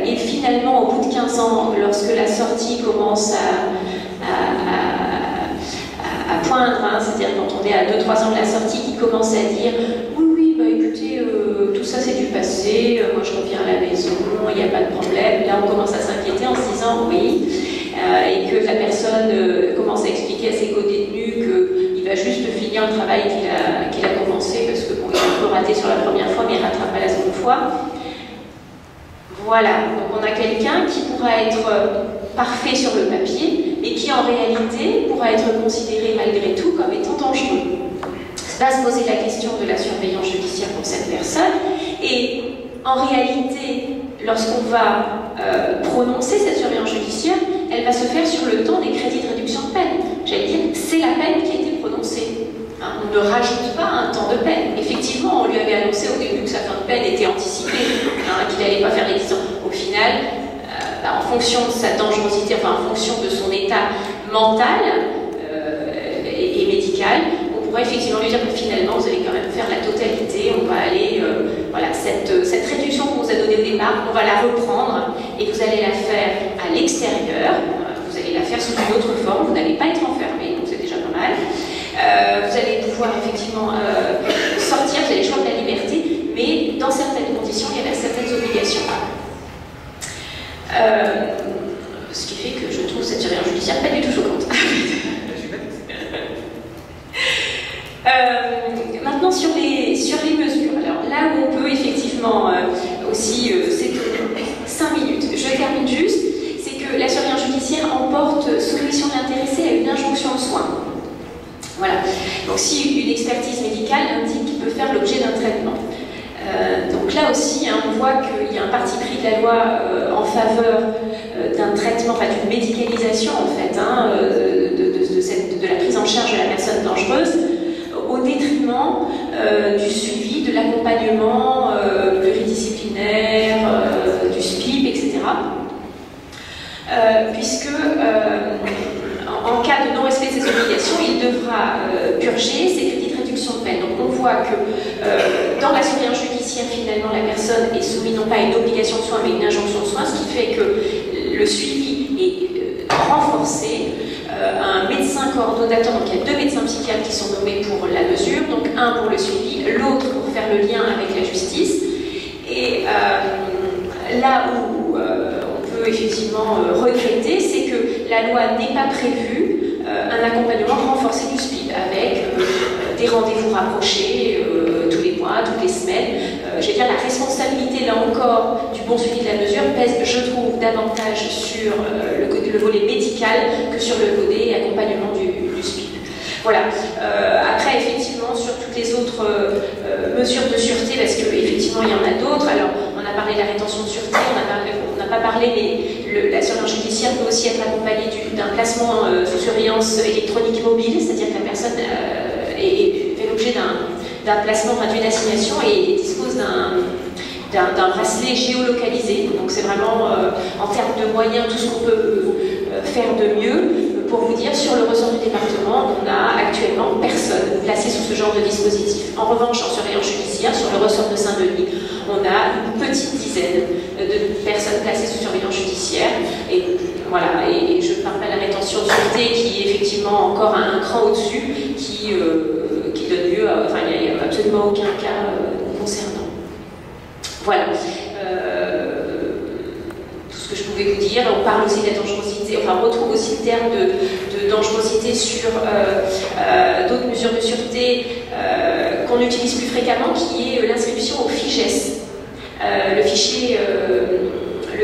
et finalement au bout de 15 ans, lorsque la sortie commence à poindre, hein, c'est-à-dire quand on est à 2-3 ans de la sortie, qui commence à dire oui, bah écoutez, tout ça c'est du passé, moi je reviens à la maison, il n'y a pas de problème. Là on commence à s'inquiéter en se disant oui, et que la personne commence à expliquer à ses co-détenus qu'il va juste finir le travail qu'il a commencé, parce que bon, il a un peu raté sur la première fois, mais il rattrape pas la seconde fois. Voilà, donc on a quelqu'un qui pourra être parfait sur le papier, et qui en réalité pourra être considéré malgré tout comme étant dangereux. Va se poser la question de la surveillance judiciaire pour cette personne, et en réalité, lorsqu'on va prononcer cette surveillance judiciaire, elle va se faire sur le temps des crédits de réduction de peine. J'allais dire, c'est la peine qui a été prononcée. Hein, on ne rajoute pas un temps de peine. Effectivement, on lui avait annoncé au début que sa fin de peine était anticipée, hein, qu'il n'allait pas faire les 10 ans. Au final, en fonction de sa dangerosité, enfin en fonction de son état mental et médical, on pourrait effectivement lui dire que finalement vous allez quand même faire la totalité, on va aller, voilà, cette réduction qu'on vous a donnée au départ, on va la reprendre, et vous allez la faire à l'extérieur, vous allez la faire sous une autre forme, vous n'allez pas être enfermé, donc c'est déjà pas mal. Vous allez pouvoir effectivement sortir, vous allez choisir la liberté, mais dans certaines conditions, il y a certaines obligations. Ce qui fait que je trouve cette surveillance judiciaire pas du tout choquante. Maintenant sur les mesures. Donc si une expertise médicale indique qu'il peut faire l'objet d'un traitement. Donc là aussi, hein, on voit qu'il y a un parti pris de la loi en faveur d'un traitement, enfin d'une médicalisation en fait, hein, de la prise en charge de la personne dangereuse, au détriment du suivi, de l'accompagnement pluridisciplinaire, du SPIP, etc. Puisque en cas de non-respect de ces obligations, il devra purger ses crédits de réduction de peine. Donc on voit que dans la surveillance judiciaire, finalement, la personne est soumise non pas à une obligation de soins, mais à une injonction de soins, ce qui fait que le suivi est renforcé. Un médecin coordonnateur, donc il y a 2 médecins psychiatres qui sont nommés pour la mesure, donc un pour le suivi, l'autre pour faire le lien avec la justice. Et là où on peut effectivement regretter, c'est que la loi n'est pas prévue un accompagnement renforcé du SPIP avec des rendez-vous rapprochés tous les mois, toutes les semaines. Je veux dire, la responsabilité, là encore, du bon suivi de la mesure pèse, je trouve, davantage sur le volet médical que sur le volet accompagnement du SPIP. Voilà. Après, effectivement, sur toutes les autres mesures de sûreté, parce qu'effectivement, il y en a d'autres. Alors, on a parlé de la rétention de sûreté, on n'a pas parlé, mais la surveillance judiciaire peut aussi être accompagnée d'un placement sous surveillance électronique mobile, c'est-à-dire que la personne fait l'objet d'un placement, d'une assignation et dispose d'un bracelet géolocalisé. Donc c'est vraiment, en termes de moyens, tout ce qu'on peut faire de mieux. Pour vous dire, sur le ressort du département, on n'a actuellement personne placé sous ce genre de dispositif. En revanche, en surveillance judiciaire, sur le ressort de Saint-Denis, on a une petite dizaine de personnes placées sous surveillance judiciaire. Et voilà, et je ne parle pas de la rétention de sûreté qui est effectivement encore un cran au-dessus, qui donne lieu à, enfin, il n'y a absolument aucun cas concernant. Voilà. Tout ce que je pouvais vous dire. On parle aussi de la dangerosité, enfin on retrouve aussi le terme de dangerosité sur d'autres mesures de sûreté qu'on utilise plus fréquemment, qui est l'inscription au FIGES, le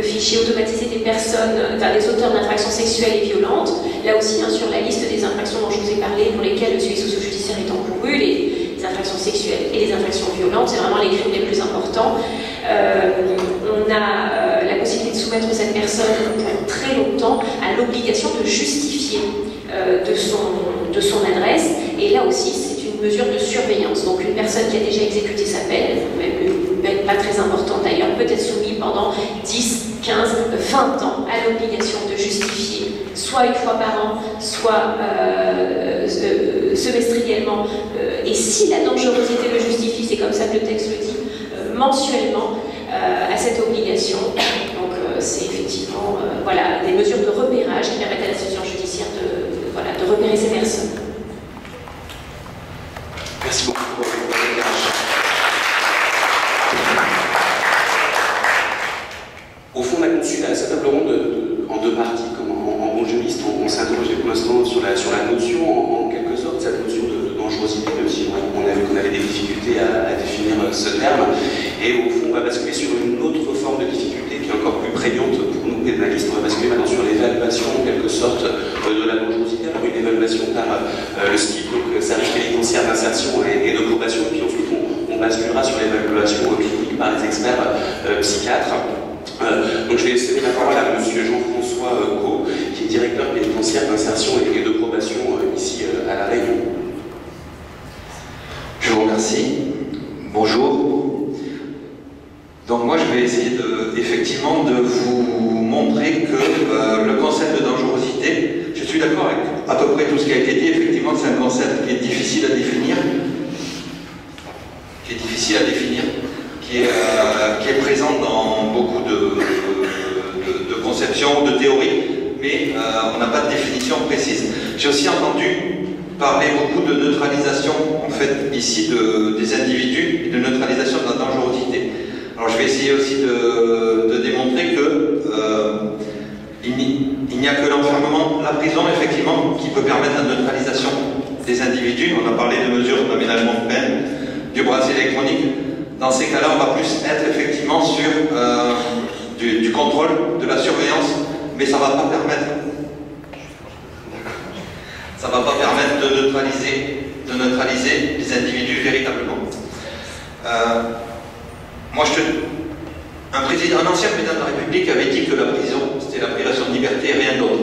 fichier automatisé des personnes, des auteurs d'infractions sexuelles et violentes. Là aussi, hein, sur la liste des infractions dont je vous ai parlé, pour lesquelles le suivi socio-judiciaire est encouru, les infractions sexuelles et les infractions violentes, c'est vraiment les crimes les plus importants. On a la possibilité de soumettre cette personne pour très longtemps à l'obligation de justifier de son adresse. Et là aussi, c'est une mesure de surveillance. Donc une personne qui a déjà exécuté sa peine, même une peine pas très importante d'ailleurs, peut être soumise pendant 10, 15, 20 ans à l'obligation de justifier, soit une fois par an, soit semestriellement. Et si la dangerosité le justifie, c'est comme ça que le texte le dit, mensuellement, à cette obligation. Donc c'est effectivement voilà, des mesures de repérage qui permettent à la surveillance judiciaire de repérer ces personnes. Merci beaucoup pour votre éclairage. Au fond, on a conçu cette table ronde en 2 parties. Comme en bon juriste, on s'interrogeait pour l'instant sur la notion, en quelque sorte, cette notion de dangerosité, même si on a vu qu'on avait des difficultés à définir ce terme. Et au fond, on va basculer sur une autre forme de difficulté qui est encore plus prégnante pour nous pénalistes. On va basculer maintenant sur l'évaluation, en quelque sorte, de la dangerosité. Alors une évaluation par le SPIP, donc service pénitentiaire d'insertion et de probation. Et puis ensuite, on basculera sur l'évaluation clinique par les experts psychiatres. Donc je vais céder la parole à M. Jean-François Gau, qui est directeur pénitentiaire d'insertion et de probation ici à La Réunion. Je vous remercie. Bonjour. Donc moi je vais essayer effectivement de vous montrer que le concept de dangerosité, je suis d'accord avec à peu près tout ce qui a été dit. Effectivement, c'est un concept qui est difficile à définir, qui est présent dans beaucoup de conceptions, de théories, mais on n'a pas de définition précise. J'ai aussi entendu parler beaucoup de neutralisation, en fait, ici, des individus et de neutralisation de la dangerosité. Alors je vais essayer aussi de démontrer que il n'y a que l'enfermement, la prison, effectivement, qui peut permettre la neutralisation des individus. On a parlé de mesures d'aménagement de peine, du bracelet électronique. Dans ces cas-là, on va plus être effectivement sur du contrôle, de la surveillance, mais ça ne va pas permettre de neutraliser de neutraliser les individus véritablement. Un ancien président de la République avait dit que la prison, c'était la privation de liberté et rien d'autre.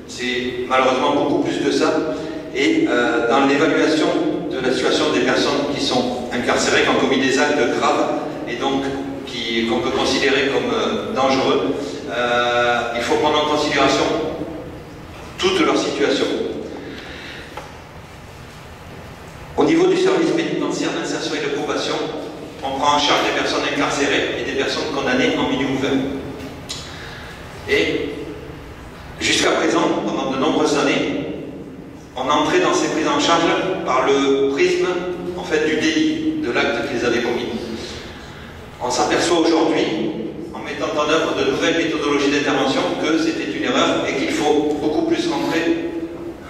C'est malheureusement beaucoup plus que ça. Et dans l'évaluation de la situation des personnes qui sont incarcérées, qui ont commis des actes graves, et donc qu'on peut considérer comme dangereux, il faut prendre en considération toute leur situation. Au niveau du service pénitentiaire d'insertion et de probation, on prend en charge des personnes incarcérées et des personnes condamnées en milieu ouvert. Et jusqu'à présent, pendant de nombreuses années, on entrait dans ces prises en charge par le prisme en fait, du délit, de l'acte qu'ils avaient commis. On s'aperçoit aujourd'hui, en mettant en œuvre de nouvelles méthodologies d'intervention, que c'était une erreur et qu'il faut beaucoup plus rentrer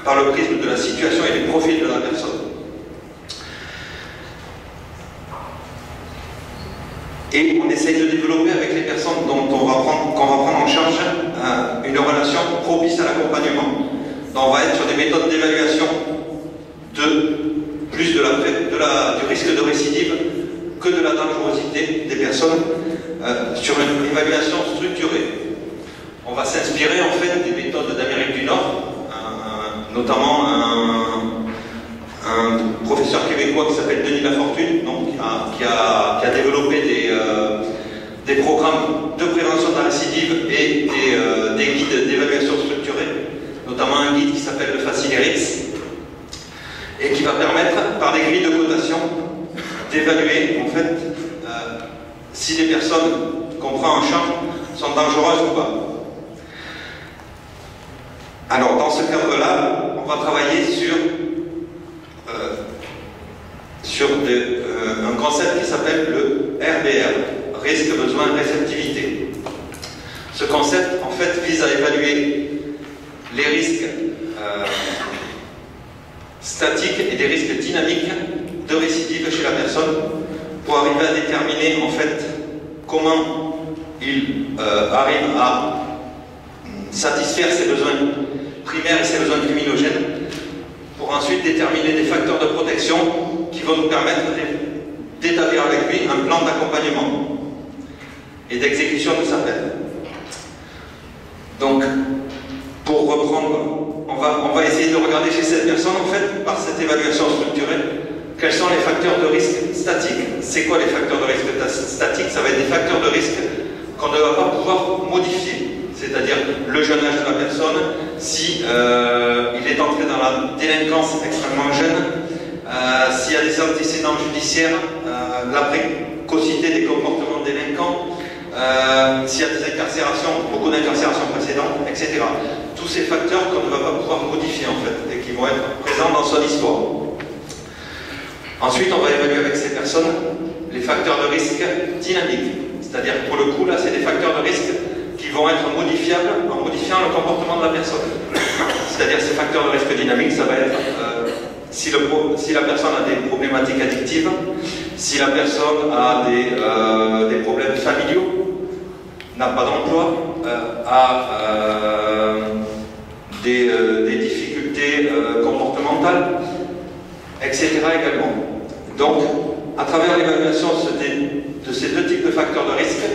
par le prisme de la situation et du profil de la personne. Et on essaye de développer avec les personnes qu'on va prendre en charge une relation propice à l'accompagnement. Donc on va être sur des méthodes d'évaluation plus du risque de récidive que de la dangerosité des personnes sur une évaluation structurée. On va s'inspirer en fait des méthodes d'Amérique du Nord, notamment un professeur québécois qui s'appelle Denis Lafortune, donc, qui a développé des programmes de prévention de la récidive et des guides d'évaluation structurée, notamment un guide qui s'appelle le Facilerix, et qui va permettre, par des grilles de cotation, d'évaluer en fait si les personnes qu'on prend en charge sont dangereuses ou pas. Alors, dans ce cadre-là, on va travailler sur un concept qui s'appelle le RBR, risque, besoin, réceptivité. Ce concept, en fait, vise à évaluer les risques statiques et des risques dynamiques de récidive chez la personne pour arriver à déterminer, en fait, comment il arrive à satisfaire ses besoins primaires et ses besoins criminogènes, pour ensuite déterminer des facteurs de protection qui vont nous permettre d'établir avec lui un plan d'accompagnement et d'exécution de sa peine. Donc, pour reprendre, on va essayer de regarder chez cette personne, en fait, par cette évaluation structurée, quels sont les facteurs de risque statiques. C'est quoi les facteurs de risque statiques? Ça va être des facteurs de risque qu'on ne va pas pouvoir modifier. C'est-à-dire le jeune âge de la personne, si il est entré dans la délinquance extrêmement jeune, s'il y a des antécédents judiciaires, la précocité des comportements délinquants, s'il y a des incarcérations, beaucoup d'incarcérations précédentes, etc. Tous ces facteurs qu'on ne va pas pouvoir modifier en fait, et qui vont être présents dans son histoire. Ensuite, on va évaluer avec ces personnes les facteurs de risque dynamiques. C'est-à-dire, pour le coup, là, c'est des facteurs de risque qui vont être modifiables en modifiant le comportement de la personne. C'est-à-dire ces facteurs de risque dynamique, ça va être si la personne a des problématiques addictives, si la personne a des problèmes familiaux, n'a pas d'emploi, a des difficultés comportementales, etc. également. Donc, à travers l'évaluation de ces deux types de facteurs de risque,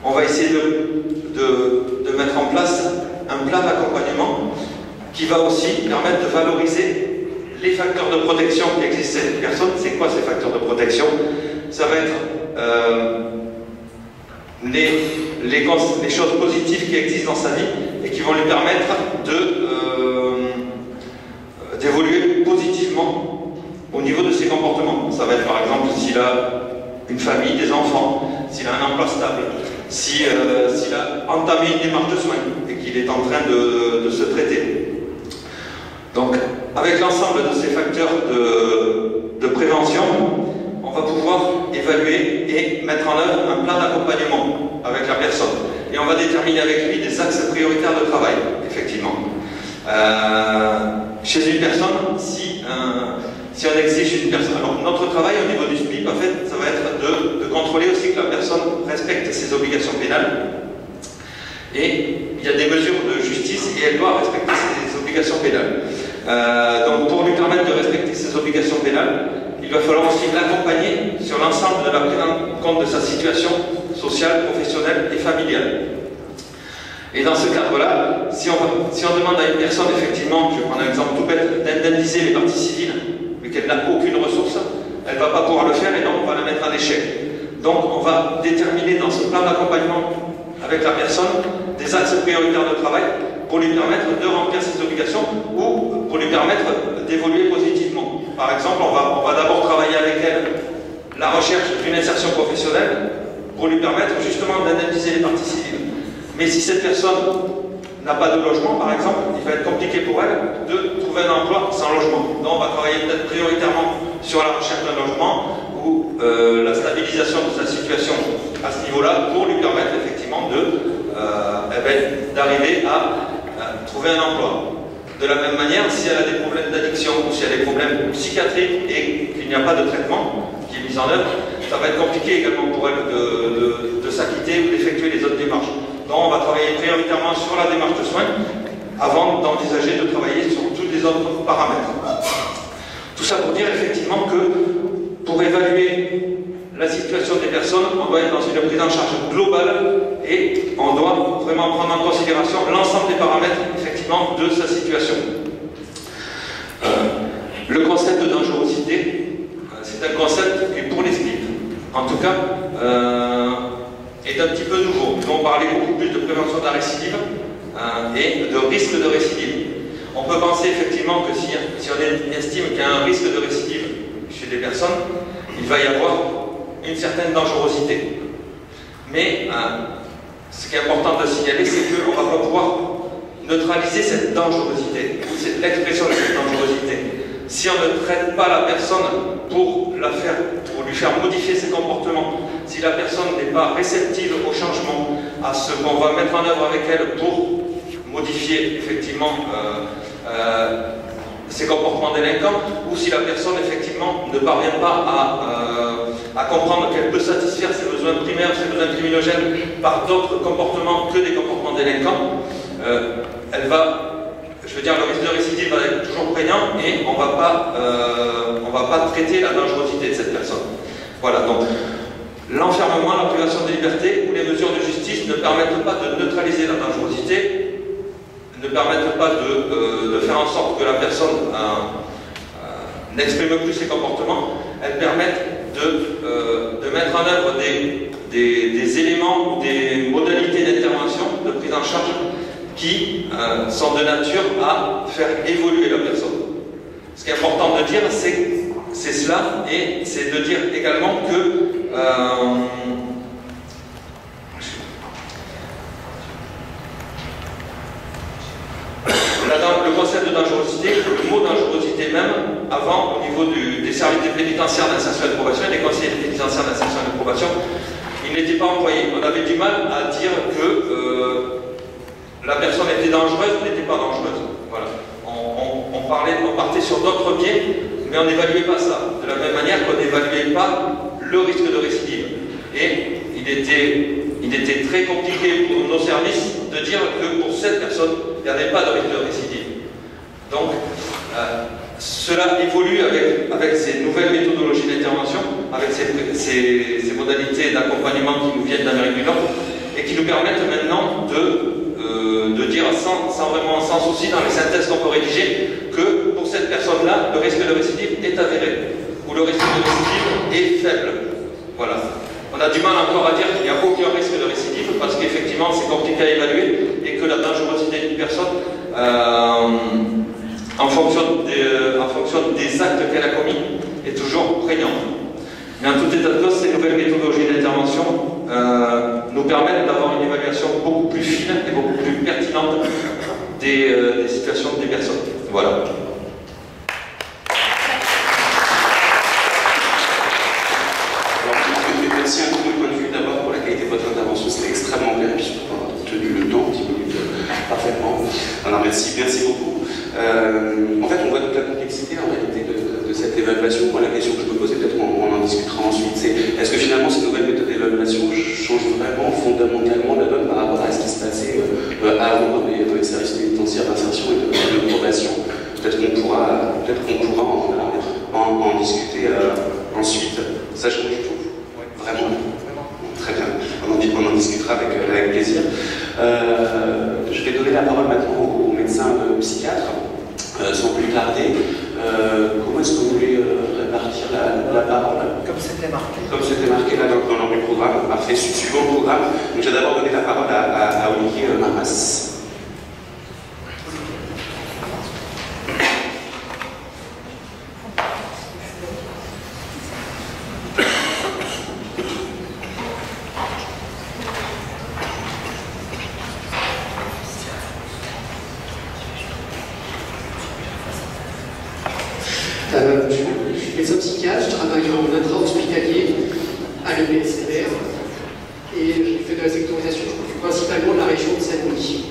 on va essayer de mettre en place un plan d'accompagnement qui va aussi permettre de valoriser les facteurs de protection qui existent chez cette personne. C'est quoi ces facteurs de protection? Ça va être les choses positives qui existent dans sa vie et qui vont lui permettre d'évoluer positivement au niveau de ses comportements. Ça va être par exemple s'il a une famille, des enfants, s'il a un emploi stable, s'il a entamé une démarche de soins et qu'il est en train de se traiter. Donc, avec l'ensemble de ces facteurs de prévention, on va pouvoir évaluer et mettre en œuvre un plan d'accompagnement avec la personne. Et on va déterminer avec lui des axes prioritaires de travail, effectivement. Chez une personne, si on exige une personne... Alors, notre travail au niveau du SPIP, en fait, ça va être de contrôler aussi que la personne respecte ses obligations pénales. Et il y a des mesures de justice et elle doit respecter ses obligations pénales. Donc pour lui permettre de respecter ses obligations pénales, il va falloir aussi l'accompagner sur l'ensemble de la prise en compte de sa situation sociale, professionnelle et familiale. Et dans ce cadre-là, si on demande à une personne, effectivement, je vais prendre un exemple tout bête, d'indemniser les parties civiles, mais qu'elle n'a aucune ressource, elle ne va pas pouvoir le faire et donc on va la mettre en échec. Donc on va déterminer dans ce plan d'accompagnement avec la personne des axes prioritaires de travail pour lui permettre de remplir ses obligations ou pour lui permettre d'évoluer positivement. Par exemple, on va d'abord travailler avec elle la recherche d'une insertion professionnelle pour lui permettre justement d'indemniser les parties civiles. Mais si cette personne n'a pas de logement, par exemple, il va être compliqué pour elle de trouver un emploi sans logement. Donc on va travailler peut-être prioritairement sur la recherche d'un logement ou la stabilisation de sa situation à ce niveau-là pour lui permettre effectivement d'arriver à trouver un emploi. De la même manière, si elle a des problèmes d'addiction ou si elle a des problèmes psychiatriques et qu'il n'y a pas de traitement qui est mis en œuvre, ça va être compliqué également pour elle de s'acquitter ou d'effectuer les autres démarches. Donc on va travailler prioritairement sur la démarche de soins avant d'envisager de travailler sur tous les autres paramètres. Tout ça pour dire effectivement que pour évaluer la situation des personnes, on doit être dans une prise en charge globale et on doit vraiment prendre en considération l'ensemble des paramètres effectivement de sa situation. Le concept de dangerosité, c'est un concept qui pour les SPIP, en tout cas, est un petit peu nouveau. Nous on parlait beaucoup plus de prévention de la récidive et de risque de récidive. On peut penser effectivement que si on estime qu'il y a un risque de récidive chez des personnes, il va y avoir une certaine dangerosité. Mais ce qui est important de signaler, c'est qu'on ne va pas pouvoir neutraliser cette dangerosité, ou l'expression de cette dangerosité. Si on ne traite pas la personne pour lui faire modifier ses comportements, si la personne n'est pas réceptive au changement, à ce qu'on va mettre en œuvre avec elle pour modifier effectivement ses comportements délinquants, ou si la personne effectivement ne parvient pas à comprendre qu'elle peut satisfaire ses besoins primaires, ses besoins criminogènes par d'autres comportements que des comportements délinquants, je veux dire, le risque de récidive va être toujours prégnant et on ne va pas traiter la dangerosité de cette personne. Voilà, donc l'enfermement, la privation de liberté ou les mesures de justice ne permettent pas de neutraliser la dangerosité, ne permettent pas de faire en sorte que la personne n'exprime plus ses comportements. Elles permettent de mettre en œuvre des éléments ou des modalités d'intervention, de prise en charge qui sont de nature à faire évoluer la personne. Ce qui est important de dire, c'est cela, et c'est de dire également que le concept de dangerosité, le mot dangerosité même, avant, au niveau des services pénitentiaires d'insertion et de probation et des conseillers pénitentiaires d'insertion et de probation, il n'était pas employé. On avait du mal à dire que la personne était dangereuse ou n'était pas dangereuse. Voilà. On partait sur d'autres biais, mais on n'évaluait pas ça. De la même manière qu'on n'évaluait pas le risque de récidive. Et il était très compliqué pour nos services de dire que pour cette personne, il n'y avait pas de risque de récidive. Donc, cela évolue avec ces nouvelles méthodologies d'intervention, avec ces modalités d'accompagnement qui nous viennent d'Amérique du Nord et qui nous permettent maintenant de dire sans souci dans les synthèses qu'on peut rédiger que pour cette personne-là, le risque de récidive est avéré ou le risque de récidive est faible. Voilà. On a du mal encore à dire qu'il n'y a aucun risque de récidive parce qu'effectivement c'est compliqué à évaluer et que la dangerosité d'une personne en fonction des actes qu'elle a commis est toujours prégnante. Mais en tout état de cause, ces nouvelles méthodologies d'intervention nous permettent d'avoir une évaluation beaucoup plus fine et beaucoup plus pertinente des situations des personnes. Voilà. Merci un peu de point de vue d'abord pour la qualité de votre intervention, c'était extrêmement bien, puis surtout avoir tenu le temps, 10 minutes parfaitement. Alors merci beaucoup. En fait, on voit toute la complexité en réalité de cette évaluation. Moi, la question que je me posais, peut-être on en discutera ensuite, c'est est-ce que finalement ces nouvelles méthodes d'évaluation changent vraiment fondamentalement la donne par rapport à ce qui se passait avant dans les services pénitentiaires d'insertion et de probation? peut-être qu'on pourra en discuter ensuite. Ça change tout, vraiment. Très bien, on en discutera avec plaisir. Je vais donner la parole maintenant au médecin psychiatre, sans plus tarder. Comment est-ce que vous voulez répartir la parole? Comme c'était marqué. Comme c'était marqué là dans l'ordre du programme. Parfait, suivant le programme. Donc, je vais d'abord donner la parole à Olivier Marmas. Je suis médecin psychiatre, je travaille en intra-hospitalier à l'EPSLR et j'ai fait de la sectorisation, je m'occupe principalement de la région de Seine-Saint-Denis.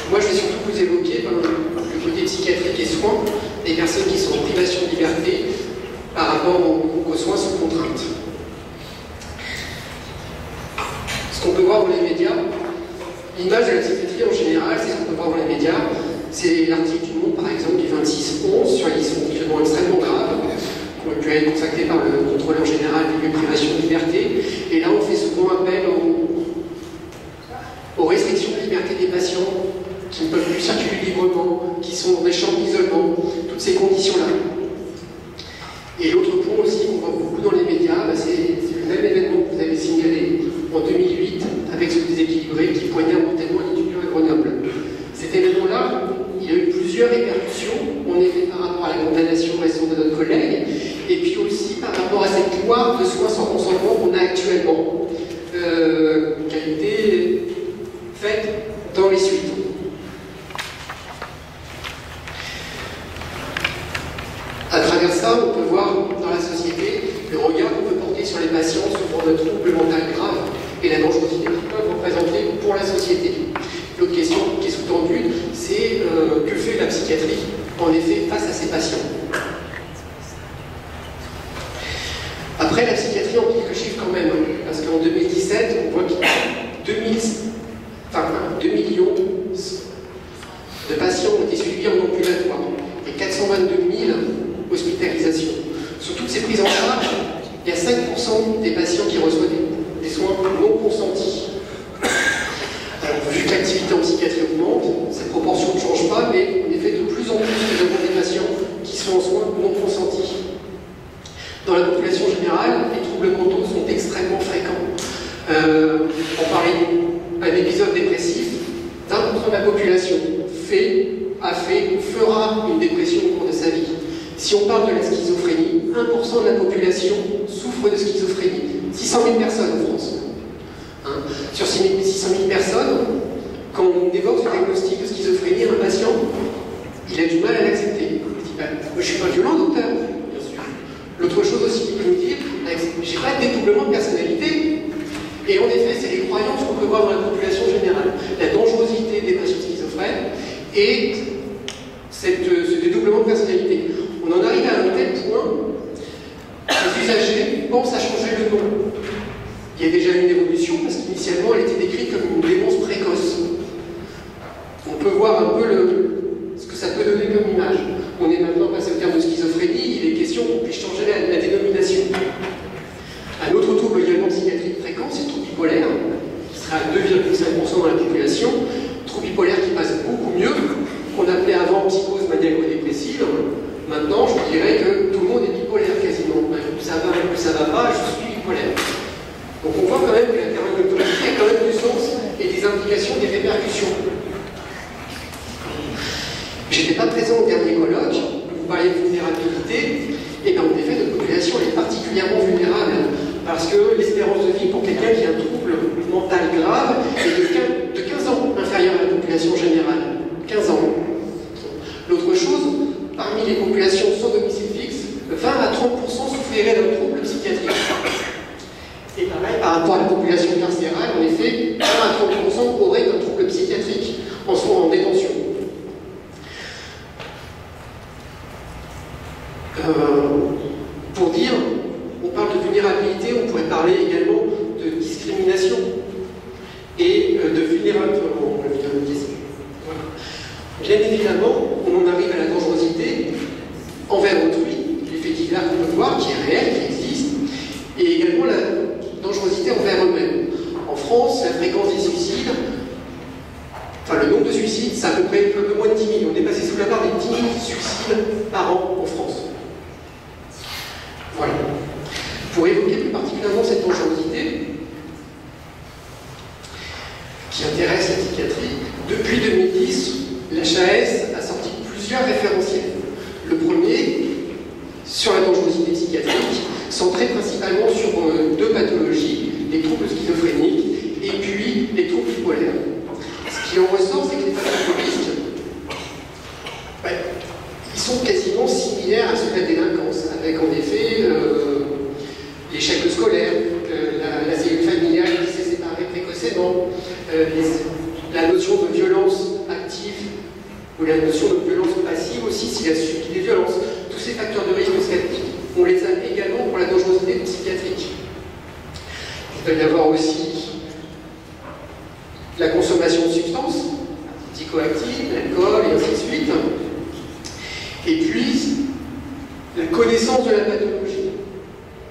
Moi, je vais surtout vous évoquer le côté psychiatrique et soins des personnes qui sont en privation de liberté par rapport aux soins sous contrainte. Ce qu'on peut voir dans les médias, l'image de la psychiatrie en général, c'est ce qu'on peut voir dans les médias. C'est l'article du Monde, par exemple, du 26/11 sur les dysfonctionnements extrêmement graves, qui ont pu être consacrés par le contrôleur général des lieux de privation de liberté. Et là, on fait souvent appel aux restrictions de liberté des patients qui ne peuvent plus circuler librement, qui sont dans des chambres d'isolement, toutes ces conditions-là. Et l'autre point aussi qu'on voit beaucoup dans les médias, c'est le même événement que vous avez signalé en 2008 avec ce déséquilibré qui poignarde mortellement un étudiant à Grenoble. Cet événement-là, il y a eu plusieurs répercussions, en effet par rapport à la condamnation récente de notre collègue, et puis aussi par rapport à cette loi de soins sans consentement qu'on a actuellement, qui a été faite dans les suites. À travers ça, on peut voir dans la société le regard qu'on peut porter sur les patients souffrant de troubles mentaux graves et la dangerosité qu'ils peuvent représenter pour la société. L'autre question qui est sous-tendue, c'est que fait la psychiatrie, en effet, face à ces patients. Après, la psychiatrie en quelques chiffres quand même, parce qu'en 2017, on voit qu'il y a 2 millions de patients ont été suivis en ambulatoire et 422 000 hospitalisations. Sur toutes ces prises en charge, il y a 5% des patients qui reçoivent des soins non consentis. Vu que l'activité en psychiatrie augmente, cette proportion ne change pas, mais en effet, de plus en plus, nous avons des patients qui sont en soins non consentis. Dans la population générale, les troubles mentaux sont extrêmement fréquents. On parlait d'un épisode dépressif, 20% de la population a fait ou fera une dépression au cours de sa vie. Si on parle de la schizophrénie, 1% de la population souffre de schizophrénie. 600 000 personnes en France. Sur 600 000 personnes, quand on évoque ce diagnostic de schizophrénie, un patient, il a du mal à l'accepter. Il dit, moi je ne suis pas violent, docteur. Bien sûr. L'autre chose aussi qu'il peut nous dire, j'ai pas de dédoublement de personnalité. Et en effet, c'est les croyances qu'on peut voir dans la population générale. La dangerosité des patients schizophrènes et ce dédoublement de personnalité. On en arrive à un tel point que les usagers pensent à changer le nom. Il y a déjà une évolution parce qu'initialement elle était décrite comme une démence précoce. On peut voir un peu ce que ça peut donner comme image. On est maintenant passé au terme de schizophrénie, il est question qu'on puisse changer la dénomination. Un autre trouble également psychiatrique fréquent, c'est le trouble bipolaire, qui sera à 2,5% dans la population. Trouble bipolaire qui passe beaucoup mieux, qu'on appelait avant psychose maniaco-dépressive. Maintenant, je dirais que tout le monde est bipolaire quasiment. Plus ça va, plus ça va pas, je suis bipolaire. Donc on voit quand même que la terminologie a quand même du sens et des implications, des répercussions. J'étais pas présent au dernier colloque, vous parlez de vulnérabilité, et bien en effet notre population est particulièrement vulnérable, parce que l'espérance de vie pour quelqu'un qui a un trouble mental grave est de 15 ans inférieure à la population générale. 15 ans. L'autre chose, parmi les populations sans domicile fixe, 20 à 30% souffriraient d'un trouble psychiatrique. Et pareil, par rapport à la population carcérale, en effet, 1 à 30% auraient un trouble psychiatrique en détention. Pour dire, on parle de vulnérabilité, on pourrait parler également de discrimination et de vulnérabilité. Voilà. Bien évidemment, on en arrive à la dangerosité envers autrui, l'effet divers qu'on peut voir, qui est réel, qui existe, et également la dangerosité envers eux-mêmes. En France, la fréquence des suicides, enfin le nombre de suicides, c'est à peu près un peu moins de 10 000. On est passé sous la barre des 10 000 suicides par an en France. Voilà. Pour évoquer plus particulièrement cette dangerosité qui intéresse la psychiatrie, depuis 2010, l'HAS a sorti plusieurs référentiels. Le premier, sur la dangerosité psychiatrique, centré principalement sur deux pathologies, les troubles schizophréniques et puis les troubles bipolaires. Ce qui en ressort, c'est que les facteurs de risque, ils sont quasiment similaires à ceux de la délinquance, avec en effet l'échec scolaire, la cellule familiale qui s'est séparée précocement, la notion de violence active ou la notion de violence passive aussi s'il a subi des violences. Tous ces facteurs de risque psychiatrique, on les a également pour la dangerosité psychiatrique. Il peut y avoir aussi la consommation de substances psychoactives, l'alcool et ainsi de suite. Et puis, la connaissance de la pathologie.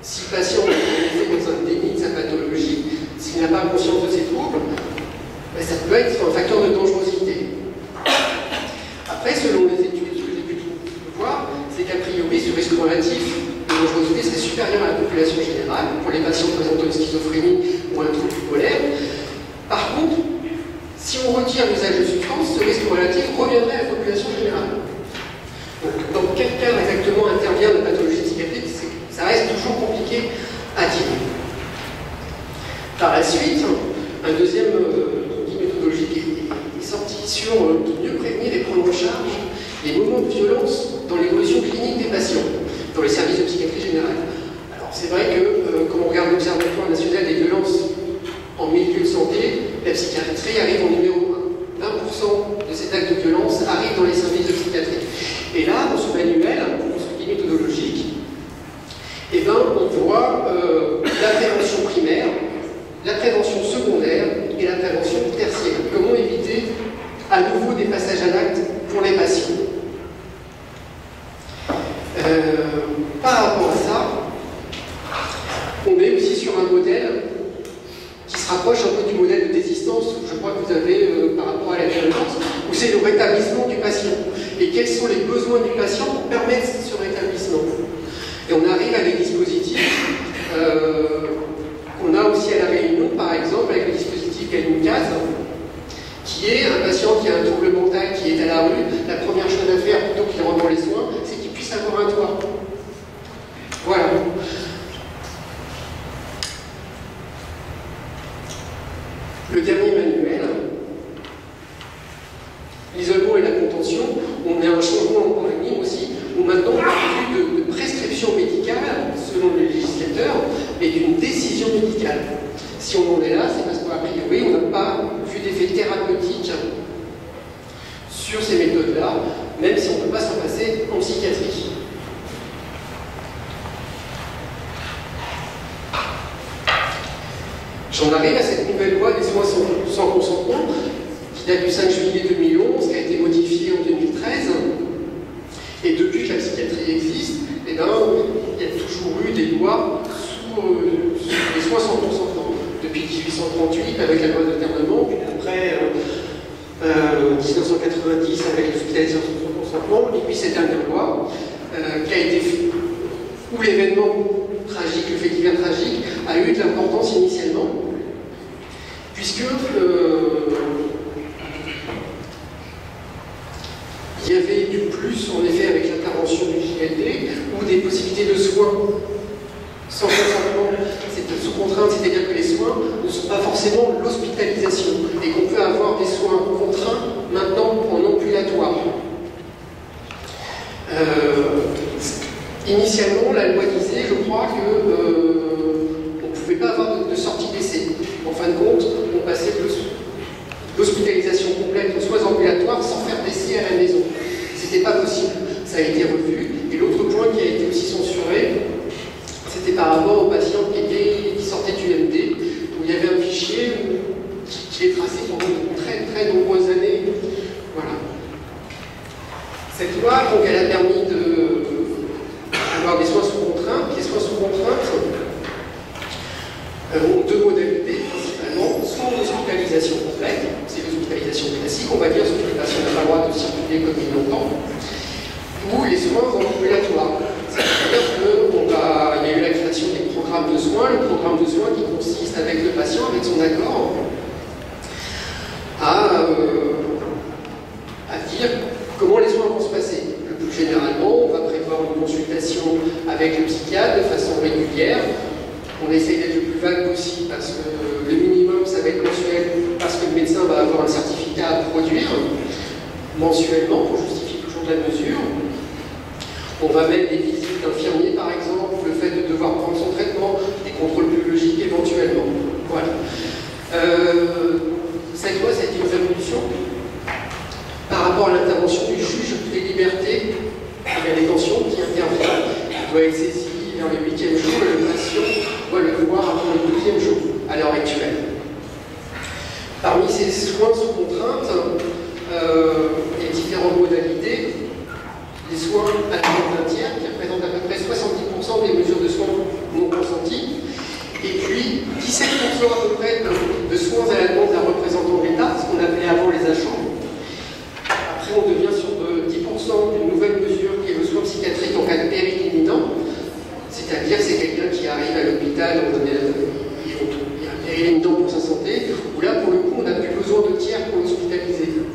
Si le patient est dans un déni de sa pathologie, s'il n'a pas conscience de ses troubles, ça peut être un facteur de dangerosité. Après, selon les études que j'ai pu voir, c'est qu'a priori, ce risque relatif de dangerosité serait supérieur à la population générale pour les patients présentant une schizophrénie ou un trouble bipolaire. Par contre, si on retire l'usage de substances, ce risque relatif reviendrait à la population générale. Donc, dans quel cas exactement intervient la pathologie psychiatrique, ça reste toujours compliqué à dire. Par la suite, un deuxième outil méthodologique est sorti sur mieux prévenir et prendre en charge les moments de violence dans l'évolution clinique des patients, dans les services de psychiatrie générale. Alors c'est vrai que quand on regarde l'Observatoire national des violences en milieu de santé, la psychiatrie arrive en numéro 1. 20% de ces actes de violence arrivent dans les services de psychiatrie. Et là, dans ce manuel, dans ce guide méthodologique, eh ben, on voit la prévention primaire, la prévention secondaire et la prévention tertiaire. Comment éviter à nouveau des passages à l'acte pour les patients. Par rapport à ça, on est aussi sur un modèle qui se rapproche un peu du modèle de désistance, je crois que vous avez par rapport à la violence, où c'est le rétablissement du patient. Et quels sont les besoins du patient pour permettre ce rétablissement. Et on arrive à des dispositifs qu'on a aussi à la Réunion, par exemple, avec le dispositif Gallimcase, qui est un patient qui a un trouble mental, qui est à la rue. La première chose à faire, plutôt qu'il rentre dans les soins, c'est qu'il puisse avoir un toit. Voilà. Le dernier manuel, l'isolement et la contention, on a un changement en paradigme aussi, où maintenant on parle plus de prescription médicale, selon le législateur, mais d'une décision médicale. Si on en est là, c'est parce qu'a priori, on n'a pas vu d'effet thérapeutique sur ces méthodes-là, même si on ne peut pas s'en passer en psychiatrie. J'en arrive à cette nouvelle loi des soins sans consentement, qui date du 5 juillet 2011, qui a été modifiée en 2013. Et depuis que la psychiatrie existe, eh ben, il y a toujours eu des lois sur les soins sans consentement. Depuis 1838 avec la loi d'alternement, puis après 1990 avec l'hospitalisation sans consentement, et puis cette dernière loi qui a été où l'événement tragique, le fait divers tragique, a eu de l'importance initialement, puisque il y avait du plus, en effet, avec l'intervention du JLD, ou des possibilités de soins sans consentement, sous contrainte, c'est-à-dire que les soins ne sont pas forcément l'hospitalisation, et qu'on peut avoir des soins contraints maintenant en ambulatoire. Initialement, la loi disait, je crois, qu'on ne pouvait pas avoir de sortie d'essai. En fin de compte, on passait de l'hospitalisation complète aux soins ambulatoires sans faire d'essai à la maison. C'était pas possible. Ça a été revu. Et l'autre point qui a été aussi censuré, c'était par rapport aux patients qui sortaient du MD, où il y avait un fichier qui est tracé pendant de très très nombreuses années. Voilà. Cette loi, donc, elle a permis d'avoir des soins sous contrainte. Les soins sous contrainte ont deux modalités principalement, soit en hospitalisation complète, c'est l'hospitalisation classique, on va dire, parce que le patient n'a pas le droit de circuler comme il l'entend, ou les soins en ambulatoire. C'est-à-dire qu'il y a eu la création des programmes de soins, le programme de soins qui consiste avec le patient, avec son accord, à dire comment les soins vont se passer. Le plus généralement, on va prévoir une consultation avec le psychiatre de façon régulière. On essaye d'être le plus vague possible parce que le minimum, ça va être mensuel, parce que le médecin va avoir un certificat à produire mensuellement pour justifier toujours de la mesure. On va mettre des visites d'infirmiers, par exemple, le fait de devoir prendre son traitement, des contrôles biologiques éventuellement. Voilà. Cette loi, ça a été une révolution par rapport à l'intervention du juge des libertés et de la détention qui intervient. Il doit être saisi vers le 8e jour et le patient doit le voir avant le 12e jour, à l'heure actuelle. Parmi ces soins sous contrainte, il y a différentes modalités. Les soins à d'un tiers, qui représentent à peu près 70% des mesures de soins non consenties, et puis 17% à peu près de soins à la demande d'un représentant de l'État, ce qu'on appelait avant les achats. Après, on devient sur 10% d'une nouvelle mesure qui est le soin psychiatrique en cas de péril imminent, c'est-à-dire c'est quelqu'un qui arrive à l'hôpital, il y a un péril imminent pour sa santé, où là, pour le coup, on n'a plus besoin de tiers pour l'hospitaliser.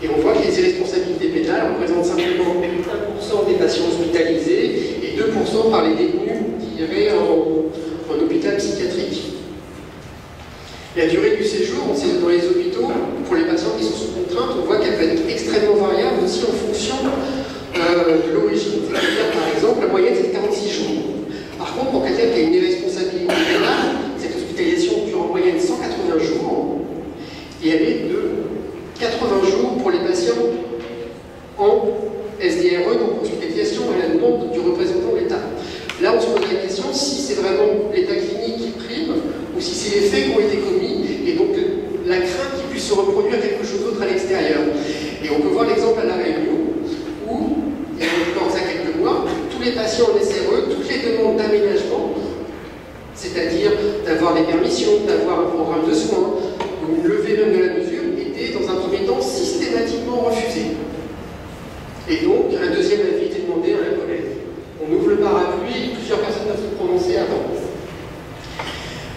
Et on voit que les irresponsabilités pénales représentent simplement 1% des patients hospitalisés et 2% par les détenus qui iraient en hôpital psychiatrique. La durée du séjour dans les hôpitaux, pour les patients qui sont sous contrainte, on voit qu'elle peut être extrêmement variable aussi en fonction de l'origine. C'est-à-dire, par exemple, la moyenne c'est 46 jours. Par contre, pour quelqu'un qui a une irresponsabilité pénale, cette hospitalisation dure en moyenne 180 jours et elle est de 80 jours pour les patients en SDRE, donc hospitalisation à la demande du représentant de l'État. Là, on se pose la question si c'est vraiment l'état clinique qui prime ou si c'est les faits qui ont été commis et donc la crainte qu'il puisse se reproduire quelque chose d'autre à l'extérieur. Et on peut voir l'exemple à La Réunion où, il y a encore ça quelques mois, tous les patients en SRE, toutes les demandes d'aménagement, c'est-à-dire d'avoir des permissions, d'avoir un programme de soins, ou une levée même de la mesure, étaient dans un premier temps systématiquement refusées. Et donc, un deuxième avis était demandé à la collègue. On ouvre le parapluie, plusieurs personnes peuvent se prononcer avant.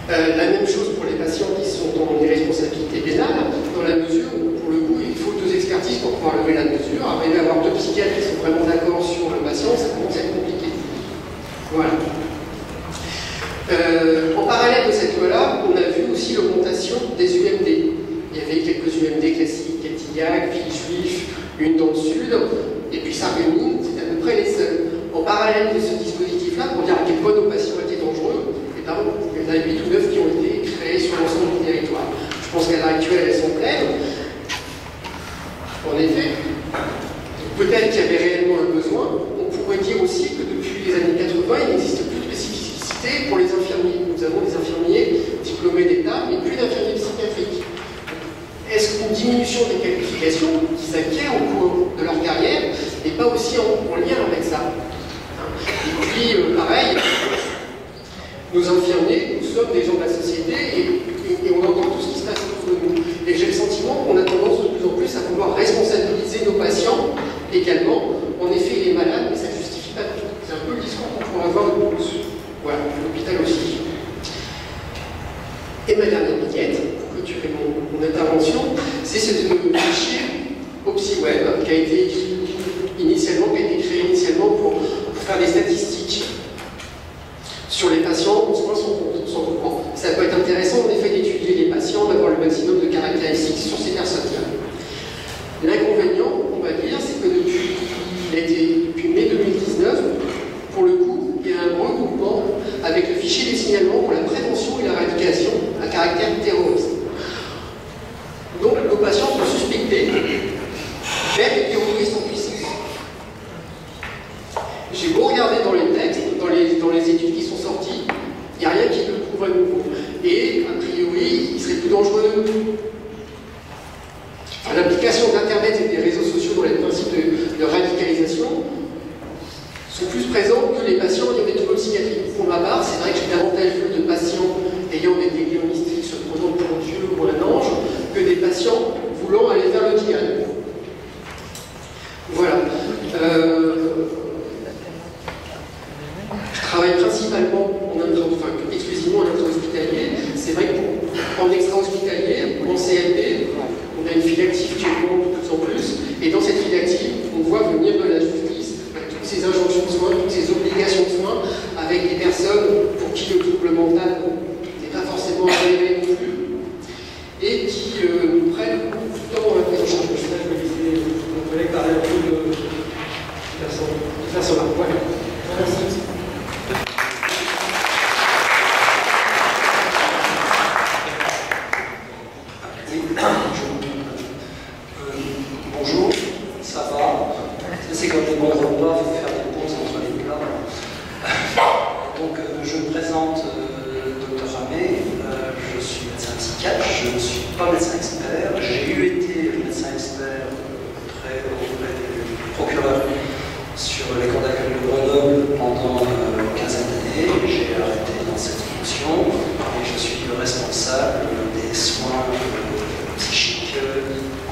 La même chose pour les patients qui sont en irresponsabilité pénale, dans la mesure où, pour le coup, il faut 2 expertises pour pouvoir lever la mesure. Arriver à avoir 2 psychiatres qui sont vraiment d'accord sur le patient, ça commence à être compliqué. Voilà. En parallèle de cette loi-là, on a vu aussi l'augmentation des UMD. Il y avait quelques UMD classiques, Catillac, Villejuif, une dans le sud, et puis Sarreguemines, c'était à peu près les seuls. En parallèle de ce dispositif-là, pour dire à quel point nos patients étaient dangereux, et ben, il y en a 8 ou 9 qui ont été créés sur l'ensemble du territoire. Je pense qu'à l'heure actuelle, elles sont pleines. En effet, peut-être qu'il y avait réellement un besoin. On pourrait dire aussi que depuis les années 80, il n'existe plus de spécificité pour les infirmiers. Nous avons des infirmiers diplômés d'État, mais plus d'infirmiers psychiatriques. Est-ce qu'une diminution des qualifications qu'ils acquièrent au cours de leur carrière n'est pas aussi en lien avec ça? Et puis, pareil, nos infirmiers, nous sommes des gens de la société et on entend tout ce qui se passe autour de nous. Et j'ai le sentiment qu'on a tendance de plus en plus à vouloir responsabiliser nos patients également. En effet, il est malade, mais ça ne justifie pas tout. C'est un peu le discours qu'on pourrait avoir de plus. Voilà, l'hôpital aussi. Et ma dernière vignette, pour clôturer mon intervention, c'est ce fichier OpsiWeb qui a été créé initialement pour faire des statistiques sur les patients en soins sans courant. Ça peut être intéressant en effet d'étudier les patients, d'avoir le maximum de caractéristiques sur ces personnes-là. L'inconvénient, on va dire, c'est que depuis mai 2019, pour le coup, il y a un regroupement avec le fichier des signalements pour la prévention et l'éradication à caractère terroriste. Donc nos patients sont suspectés d'être des terroristes en puissance. J'ai beau regarder dans les textes, dans les études qui sont sorties, il n'y a rien qui le prouve à nouveau. Et, a priori, il serait plus dangereux. Enfin, l'application d'Internet et des réseaux sociaux dans les principes de patients voulant aller vers le dial. Voilà. Je travaille principalement exclusivement en intra-hospitalier. C'est vrai qu'en extra-hospitalier, en CLP, on a une file active qui augmente de plus en plus. Et dans cette file active, on voit venir de la justice toutes ces injonctions de soins, toutes ces obligations de soins, avec des personnes pour qui le trouble mental n'est pas forcément réel non plus, et qui nous prennent beaucoup de temps à la prise en charge. Je vais laisser mon collègue parler un peu de faire cela. Voilà. Merci. Bonjour, ça va. C'est comme les bons repas, il faut faire des pauses entre les plats. Donc, je me présente, Dr Ramé, je suis médecin psychiatre, je ne suis pas médecin expert. J'ai été médecin expert auprès du procureur sur les cours d'appel de Grenoble pendant une quinzaine d'années. J'ai arrêté dans cette fonction et je suis responsable des soins psychiques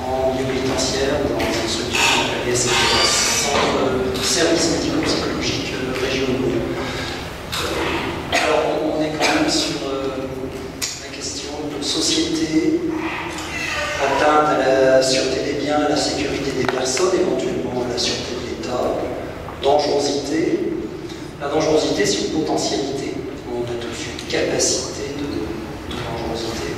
en milieu pénitentiaire dans une structure appelée SMPS, Centre de services médico-psychologiques régionaux. Alors on est quand même sur la question de société, atteinte à la sûreté des biens, à la sécurité des personnes, éventuellement à la sûreté de l'État, dangerosité. La dangerosité, c'est une potentialité. On a tous une capacité de dangerosité.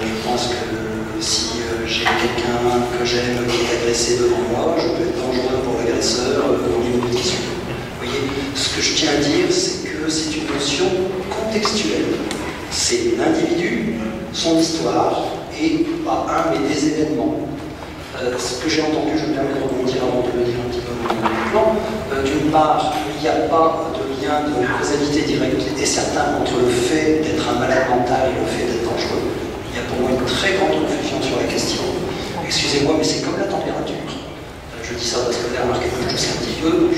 Je pense que si j'ai quelqu'un que j'aime qui est agressé devant moi, je peux être dangereux pour l'agresseur au niveau de tissu. Vous voyez, ce que je tiens à dire, c'est que c'est une notion contextuelle. C'est l'individu, son histoire, et pas un, mais des événements. Ce que j'ai entendu, je me permets de rebondir avant de le dire un petit peu maintenant. D'une part, il n'y a pas de lien de causalité directe et certain entre le fait d'être un malade mental et le fait d'être dangereux. Il y a pour moi une très grande confusion sur la question. Excusez-moi, mais c'est comme la température. Je dis ça parce que vous avez remarqué que je tousse un petit peu.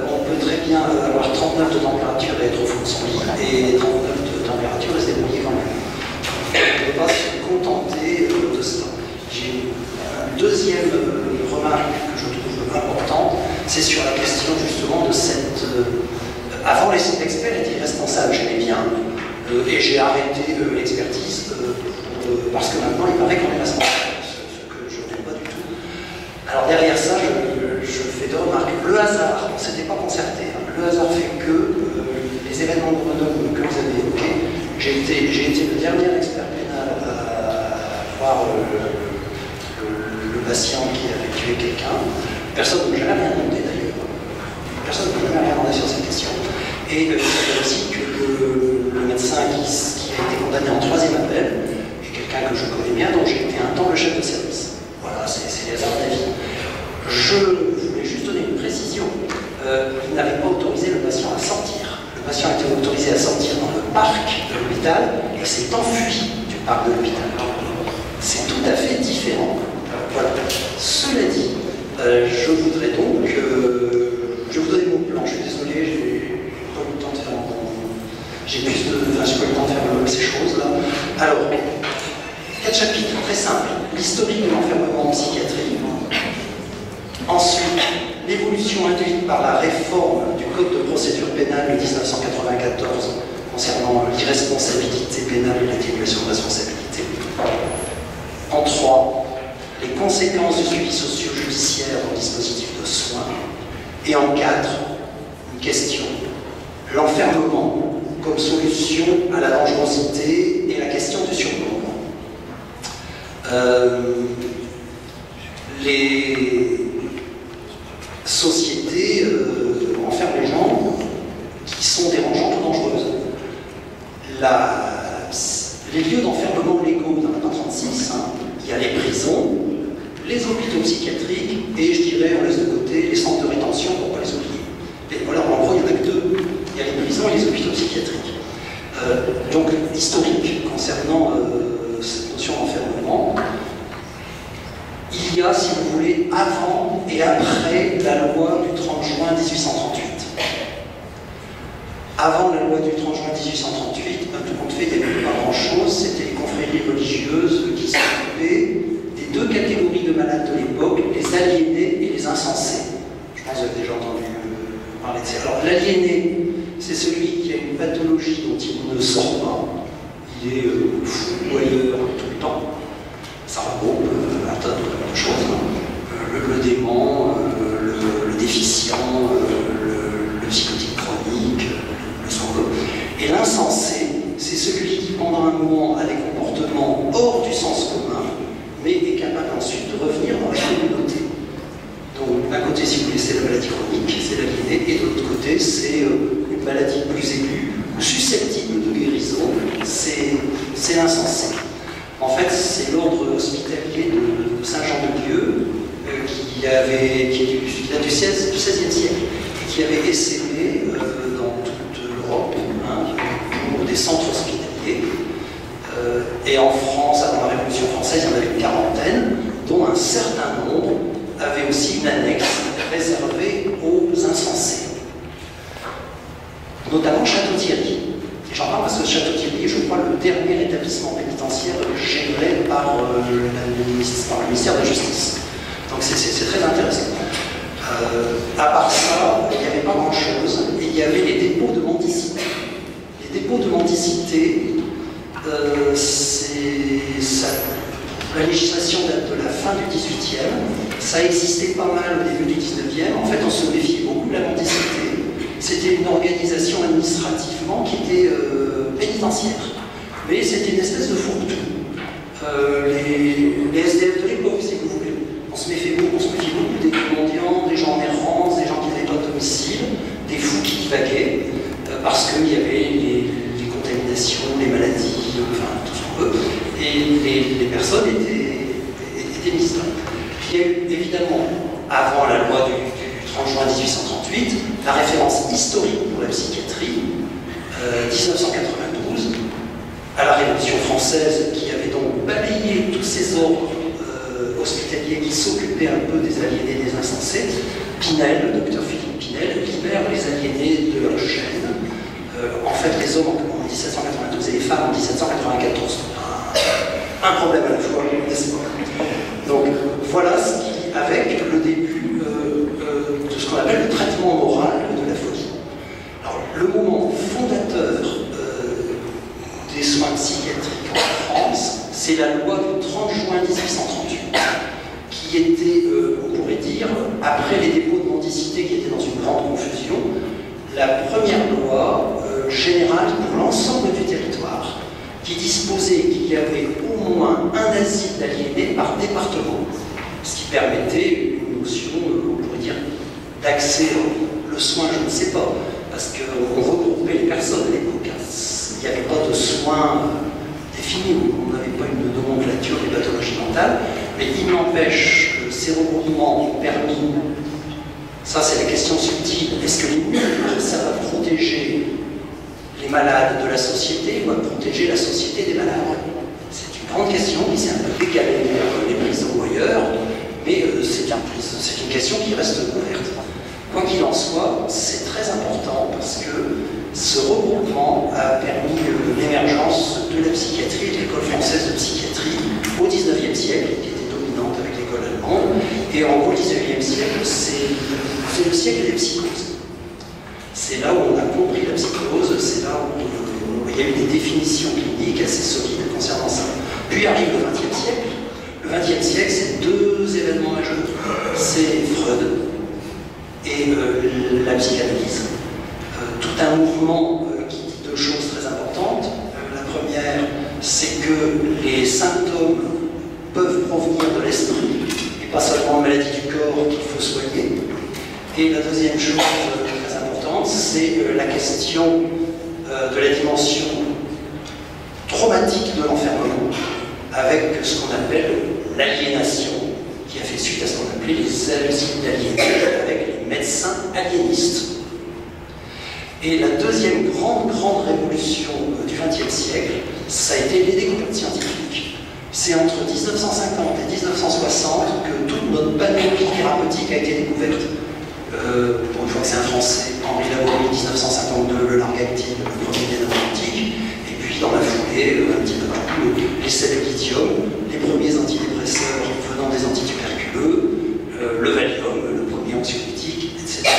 On peut très bien avoir 39 de température et être au fond de son lit, et 39 de température et se débrouiller quand même. On ne peut pas se contenter de cela. J'ai une deuxième remarque que je trouve importante, c'est sur la question justement de cette... Avant, l'expert était irresponsable, j'aimais bien. Et j'ai arrêté l'expertise parce que maintenant il paraît qu'on est responsable, ce que je n'aime pas du tout. Alors derrière ça, je fais deux remarques. Le hasard, on ne s'était pas concerté, hein. Le hasard fait que les événements de Grenoble que vous avez évoqués, j'ai été le dernier expert pénal à voir le patient qui avait tué quelqu'un. Personne ne m'a jamais rien demandé d'ailleurs. Personne ne m'a jamais rien demandé sur cette question. Et il s'agit aussi que le médecin qui a été condamné en troisième appel est quelqu'un que je connais bien, dont j'ai été un temps le chef de service. Voilà, c'est les hasards de la vie. Je voulais juste donner une précision. Il n'avait pas autorisé le patient à sortir. Le patient a été autorisé à sortir dans le parc de l'hôpital et s'est enfui du parc de l'hôpital. C'est tout à fait différent. Voilà. Cela dit, je voudrais donc... je vais vous donner mon plan. Je suis désolé, j'ai pas eu le temps de faire j'ai pas eu le temps de faire ces choses-là. Alors, 4 chapitres, très simples. L'historique de l'enfermement en psychiatrie. Ensuite, l'évolution induite par la réforme du Code de procédure pénale de 1994 concernant l'irresponsabilité pénale et l'atténuation de responsabilité. En 3, les conséquences du suivi socio-judiciaire au dispositif de soins. Et en 4, une question. L'enfermement comme solution à la dangerosité et la question du surnombre. Les sociétés enferment les gens qui sont dérangeantes ou dangereuses. Les lieux d'enfermement légaux, il y en a pas 36, hein. Il y a les prisons, les hôpitaux psychiatriques et, je dirais, on laisse de côté les centres de rétention pour ne pas les oublier. Et voilà, en gros, il n'y en a que deux. Il y a les prisons et les hôpitaux psychiatriques. Donc, historique concernant cette notion d'enfermement, il y a, si vous voulez, avant et après la loi du 30 juin 1838. Avant la loi du 30 juin 1838, tout compte fait, il n'y avait pas grand-chose, c'était les confréries religieuses avez déjà entendu parler de ça. Alors, l'aliéné, c'est celui qui a une pathologie dont il ne sort pas. Il est fou ou ailleurs tout le temps. Ça regroupe un tas de choses. Le dément, le déficient, le psychotique chronique, le sourd. Et l'insensé, c'est celui qui, pendant un moment, a des comportements hors du sens commun, mais est capable ensuite de revenir dans la communauté. Donc, d'un côté, si vous voulez, c'est la maladie chronique, c'est l'aliéné, et de l'autre côté, c'est une maladie plus aiguë, ou susceptible de guérison, c'est l'insensé. En fait, c'est l'ordre hospitalier de Saint-Jean-de-Dieu qui date du XVIe siècle et qui avait essaimé dans toute l'Europe pour des centres hospitaliers. Et en France, avant la Révolution française, il y en avait une quarantaine, dont un certain nombre avaient aussi une annexe réservée aux insensés, notamment Château-Thierry. Et j'en parle parce que Château-Thierry est, je crois, le dernier établissement pénitentiaire géré par le ministère de la Justice. Donc c'est très intéressant. À part ça, il n'y avait pas grand-chose. Et il y avait les dépôts de mendicité. Les dépôts de mendicité, la législation date de la fin du XVIIIe. Ça existait pas mal au début du XIXe. En fait, on se méfiait beaucoup de la mendicité. C'était une organisation administrativement qui était pénitentiaire. Mais c'était une espèce de fourre-tout. Les SDF de l'époque, si vous voulez. On se méfiait beaucoup des mendiants, des gens en errance, des gens qui n'avaient pas de domicile, des fous qui divaguaient, parce qu'il y avait les contaminations, les maladies, enfin tout ce qu'on veut, et les personnes étaient mises là. Il y a eu évidemment, avant la loi du 30 juin 1838, la référence historique pour la psychiatrie, 1992, à la Révolution française, qui avait donc balayé tous ces ordres hospitaliers qui s'occupaient un peu des aliénés, des insensés. Pinel, le docteur Philippe Pinel, libère les aliénés de leur chaîne. En fait, les hommes en 1792 et les femmes en 1794. Un problème à la fois, n'est-ce pas? Donc, voilà ce qui, avec le début de ce qu'on appelle le traitement moral de la folie. Alors, le moment fondateur des soins psychiatriques en France, c'est la loi du 30 juin 1838, qui était, on pourrait dire, après les dépôts de mendicité qui étaient dans une grande confusion, la première loi générale pour l'ensemble du territoire, qui disposait qu'il y avait au moins un asile d'aliénés par département, ce qui permettait une notion, on pourrait dire, d'accès au soin, je ne sais pas, parce qu'on regroupait les personnes à l'époque. Il n'y avait pas de soins définis, on n'avait pas une nomenclature des pathologies mentales, mais il n'empêche que ces regroupements ont permis, ça c'est la question subtile, est-ce que les murs servent à protéger les malades de la société ou à protéger la société des malades? C'est une grande question qui s'est un peu décalée vers les prisons ou ailleurs, mais c'est une question qui reste ouverte. Quoi qu'il en soit, c'est très important parce que ce regroupement a permis l'émergence de la psychiatrie et de l'école française de psychiatrie au XIXe siècle, qui était dominante avec l'école allemande, et en gros, le XIXe siècle, c'est le siècle des psychoses. C'est là où on a compris la psychose, c'est là où il y a eu des définitions cliniques assez solides concernant ça. Puis arrive le XXe siècle. Le XXe siècle, c'est deux événements majeurs. C'est Freud et la psychanalyse. Tout un mouvement qui dit deux choses très importantes. La première, c'est que les symptômes peuvent provenir de l'esprit et pas seulement de maladie du corps qu'il faut soigner. Et la deuxième chose très importante, c'est la question de la dimension traumatique de l'enfermement, avec ce qu'on appelle l'aliénation, qui a fait suite à ce qu'on appelait les asiles d'aliénés, avec les médecins aliénistes. Et la deuxième grande révolution du XXe siècle, ça a été les découvertes scientifiques. C'est entre 1950 et 1960 que toute notre panoplie thérapeutique a été découverte. Pour une fois que c'est un Français, Henri Laborie, 1952, le Largactine, le premier des narcotiques, et puis dans la foulée, un petit peu plus, les sélénithium, les premiers antidépresseurs venant des antituberculeux, le Valium, le premier anxiolytique, etc.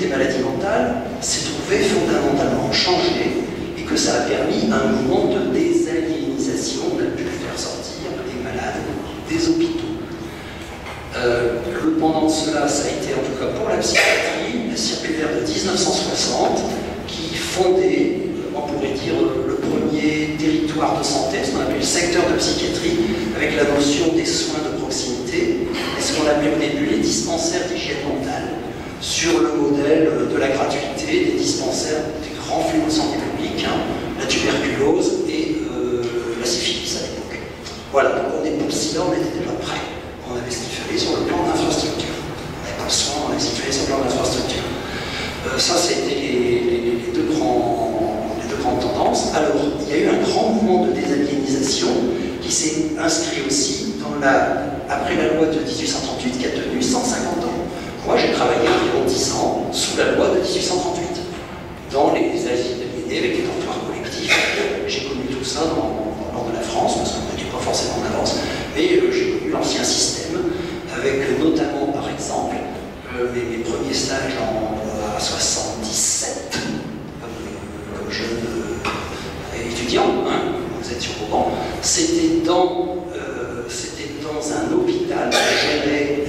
des maladies mentales s'est trouvé fondamentalement changé et que ça a permis un mouvement de désaliénisation. On a pu faire sortir les malades des hôpitaux. Le pendant de cela, ça a été en tout cas pour la psychiatrie, la circulaire de 1960 qui fondait, on pourrait dire, le premier territoire de santé, ce qu'on appelle le secteur de psychiatrie, avec la notion des soins de proximité, et ce qu'on appelait au début les dispensaires d'hygiène mentale, sur le modèle de la gratuité des dispensaires des grands flux de santé publique, la tuberculose et la syphilis à l'époque. Voilà, donc on est pour cela, on était déjà prêt. On avait ce qu'il fallait sur le plan d'infrastructure. On n'avait pas le soin, on avait ce qu'il fallait sur le plan d'infrastructure. Ça, c'était les deux grandes tendances. Alors, il y a eu un grand mouvement de désaliénisation qui s'est inscrit aussi après la loi de 1838 qui a tenu 150 ans. Moi, j'ai travaillé environ 10 ans sous la loi de 1838, dans les asiles aliénés avec les dortoirs collectifs. J'ai connu tout ça dans le nord de la France, parce qu'on n'était pas forcément en avance, mais j'ai connu l'ancien système, avec notamment, par exemple, mes premiers stages à 77, comme jeune étudiant, vous êtes sur vos bancs, c'était dans un hôpital,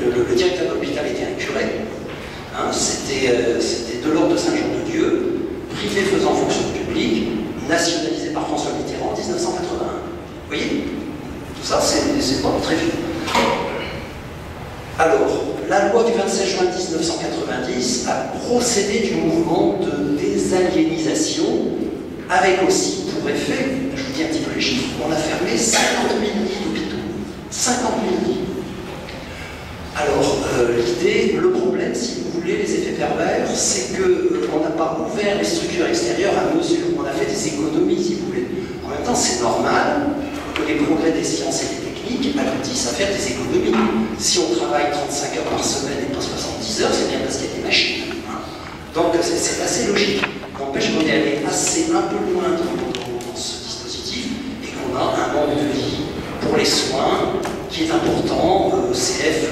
le directeur de l'hôpital était un curé, c'était de l'ordre de Saint-Jean-de-Dieu, privé faisant fonction publique, nationalisé par François Mitterrand en 1981. Vous voyez? Tout ça, c'est pas très vieux. Alors, la loi du 27 juin 1990 a procédé du mouvement de désaliénisation, avec aussi pour effet, je vous dis un petit peu les chiffres, on a fermé 50 000 lits d'hôpitaux. 50 000 lits. Alors, l'idée, le problème, si vous voulez, les effets pervers, c'est qu'on n'a pas ouvert les structures extérieures à mesure. On a fait des économies, si vous voulez. En même temps, c'est normal que les progrès des sciences et des techniques aboutissent à faire des économies. Si on travaille 35 heures par semaine et pas 70 heures, c'est bien parce qu'il y a des machines. Donc, c'est assez logique. N'empêche qu'on est allé un peu loin dans ce dispositif et qu'on a un manque de vie pour les soins qui est important, CF,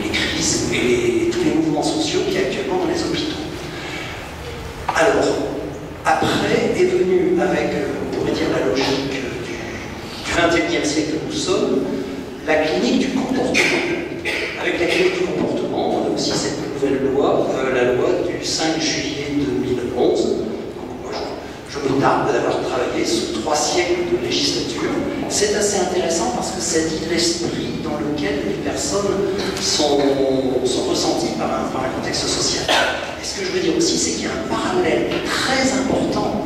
les crises et tous les mouvements sociaux qu'il y a actuellement dans les hôpitaux. Alors, après est venue avec, on pourrait dire, la logique du XXIe siècle que nous sommes, la clinique du comportement. Avec la clinique du comportement, on a aussi cette nouvelle loi, la loi du 5 juillet 2011. Donc, moi, je me tarde d'avoir travaillé sous 3 siècles de législature. C'est assez intéressant parce que ça dit l'esprit dans lequel les personnes sont ressenties par un contexte social. Et ce que je veux dire aussi, c'est qu'il y a un parallèle très important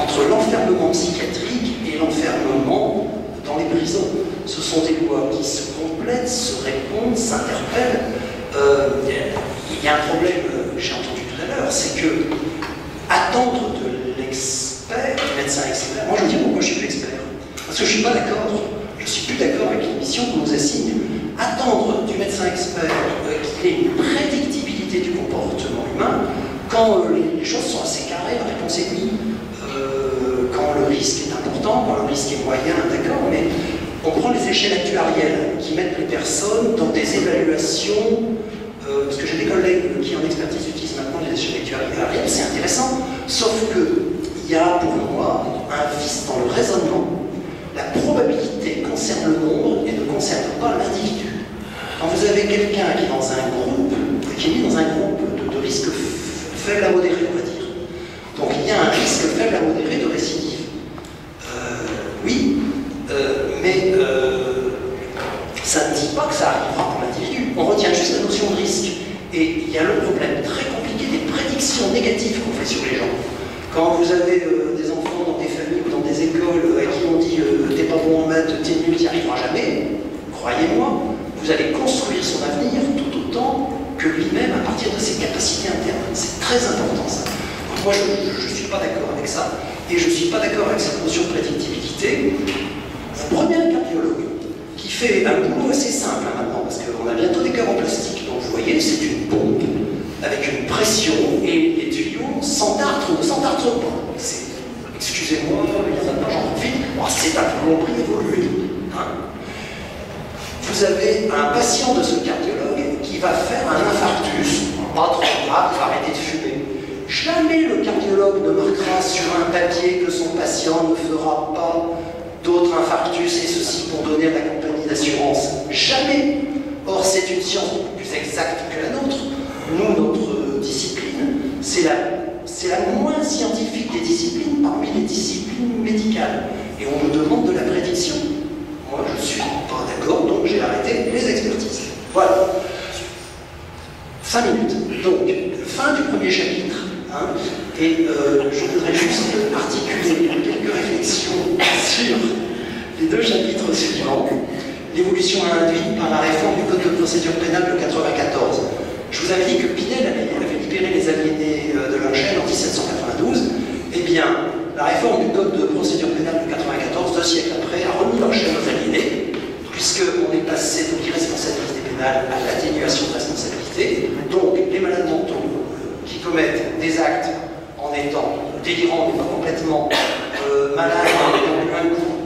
entre l'enfermement psychiatrique et l'enfermement dans les prisons. Ce sont des lois qui se complètent, se répondent, s'interpellent. Il y a un problème, j'ai entendu tout à l'heure, c'est que attendre de l'expert, du médecin expert, moi je veux dire pourquoi je suis plus expert. Parce que je ne suis pas d'accord, je ne suis plus d'accord avec les missions qu'on nous assigne. Attendre du médecin expert qu'il ait une prédictibilité du comportement humain, quand les choses sont assez carrées, la réponse est oui. Quand le risque est important, quand le risque est moyen, d'accord, mais on prend les échelles actuarielles qui mettent les personnes dans des évaluations, parce que j'ai des collègues qui en expertise utilisent maintenant les échelles actuarielles, c'est intéressant, sauf qu'il y a pour moi un vice dans le raisonnement. La probabilité concerne le nombre et ne concerne pas l'individu. Quand vous avez quelqu'un qui est dans un groupe, qui est mis dans un groupe de risque faible à modéré, on va dire, donc il y a un risque faible à modéré de récidive. Oui, mais ça ne dit pas que ça arrivera pour l'individu. On retient juste la notion de risque. Et il y a le problème très compliqué des prédictions négatives qu'on fait sur les gens. Quand vous avez des enfants dans des familles ou dans des écoles à qui on dit t'es pas bon en maths, t'es nul, t'y arriveras jamais, croyez-moi, vous allez construire son avenir tout autant que lui-même à partir de ses capacités internes. C'est très important ça. Donc moi je ne suis pas d'accord avec ça. Et je ne suis pas d'accord avec cette notion de prédictibilité. Vous prenez un cardiologue qui fait un boulot assez simple maintenant, parce qu'on a bientôt des cœurs en plastique. Donc vous voyez, c'est une pompe avec une pression et les tuyaux s'entartrent ou ne s'entartrent pas. Excusez-moi, il y en a pas, j'en profite. C'est un plomberie évolué. Vous avez un patient de ce cardiologue qui il va faire un infarctus, pas trop grave, il va arrêter de fumer. Jamais le cardiologue ne marquera sur un papier que son patient ne fera pas d'autres infarctus, et ceci pour donner à la compagnie d'assurance. Jamais. Or, c'est une science beaucoup plus exacte que la nôtre. Nous, notre discipline, c'est la moins scientifique des disciplines parmi les disciplines médicales. Et on nous demande de la prédiction. Moi, je ne suis pas d'accord, donc j'ai arrêté les expertises. Voilà. 5 minutes. Donc, fin du premier chapitre. Hein, et je voudrais juste articuler quelques réflexions sur les 2 chapitres suivants. L'évolution induite par la réforme du Code de procédure pénale de 1994. Je vous avais dit que Pinel avait libéré les aliénés de l'Unchaine en 1792. Eh bien, la réforme du Code de procédure pénale de 1994, 2 siècles après, a remis l'Unchaine aux aliénés, puisqu'on est passé de l'irresponsabilité pénale à l'atténuation de responsabilité. Donc, les malades mentaux qui commettent des actes en étant délirants, mais pas complètement malades, en ayant eu un coup,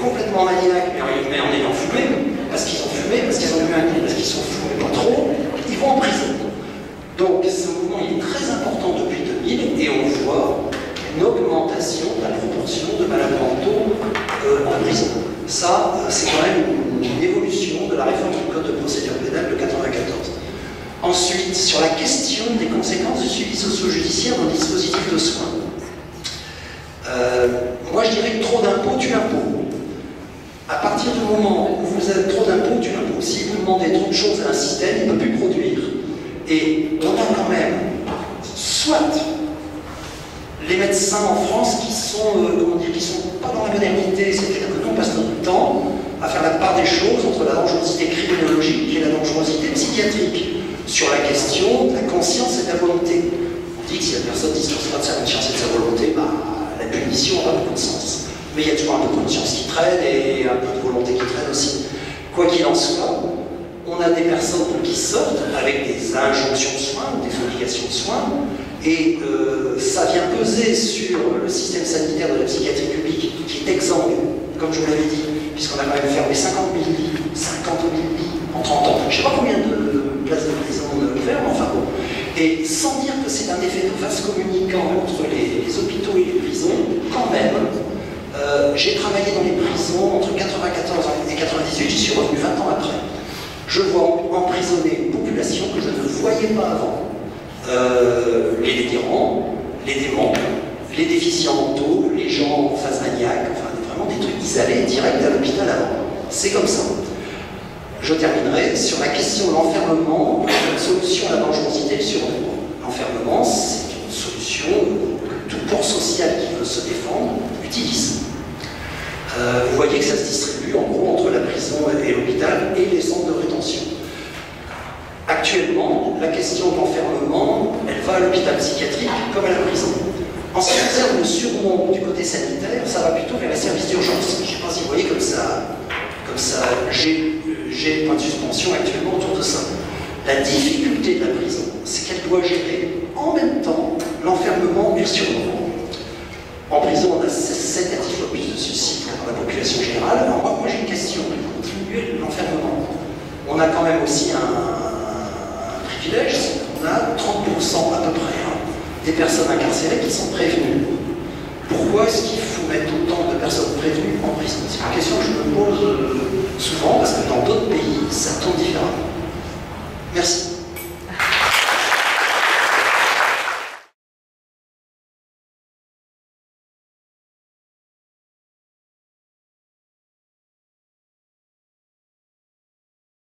complètement maniaques, mais en ayant fumé, parce qu'ils ont fumé, parce qu'ils ont eu un coup, parce qu'ils sont fous, mais pas trop, ils vont en prison. Donc ce mouvement il est très important depuis 2000, et on voit une augmentation de la proportion de malades mentaux en prison. Ça, c'est quand même une évolution de la réforme du Code de procédure pénale de 1994. Ensuite, sur la question des conséquences du suivi socio-judiciaire dans le dispositif de soins. Moi, je dirais que trop d'impôts tue l'impôt. À partir du moment où vous avez trop d'impôts tue l'impôt. Si vous demandez trop de choses à un système, il ne peut plus produire. Et on a quand même, soit les médecins en France qui sont, qui sont pas dans la modernité, c'est-à-dire que nous, on passe notre temps à faire la part des choses entre la dangerosité criminologique et la dangerosité psychiatrique. Sur la question de la conscience et de la volonté. On dit que si la personne ne dispose pas de sa conscience et de sa volonté, bah, la punition n'a pas beaucoup de sens. Mais il y a toujours un peu de conscience qui traîne et un peu de volonté qui traîne aussi. Quoi qu'il en soit, on a des personnes qui sortent avec des injonctions de soins, des obligations de soins, et ça vient peser sur le système sanitaire de la psychiatrie publique qui est exsangue, comme je vous l'avais dit, puisqu'on a quand même fermé 50 000 lits en 30 ans. Je ne sais pas combien de places de prison on ferme, enfin bon. Et sans dire que c'est un effet de vase communicant entre les hôpitaux et les prisons, quand même, j'ai travaillé dans les prisons entre 1994 et 1998, j'y suis revenu 20 ans après. Je vois emprisonner une population que je ne voyais pas avant. Les délirants, les déments, les déficients mentaux, les gens en phase maniaque, enfin vraiment des trucs, ils allaient direct à l'hôpital avant. C'est comme ça. Je terminerai sur la question de l'enfermement, une solution à la dangerosité et le surnombre. L'enfermement, c'est une solution que tout corps social qui veut se défendre utilise. Vous voyez que ça se distribue en gros entre la prison et l'hôpital et les centres de rétention. Actuellement, la question de l'enfermement, elle va à l'hôpital psychiatrique comme à la prison. En ce qui concerne le surnombre du côté sanitaire, ça va plutôt vers les services d'urgence. Je ne sais pas si vous voyez comme ça j'ai point de suspension actuellement autour de ça. La difficulté de la prison, c'est qu'elle doit gérer en même temps l'enfermement et le surnombre. En prison, on a 7 à 10 fois plus de suicides que dans la population générale. Alors moi j'ai une question, pour diminuer l'enfermement. On a quand même aussi un privilège, c'est qu'on a 30% à peu près des personnes incarcérées qui sont prévenues. Pourquoi est-ce qu'il faut mettre autant de personnes prévenues en prison? C'est une question que je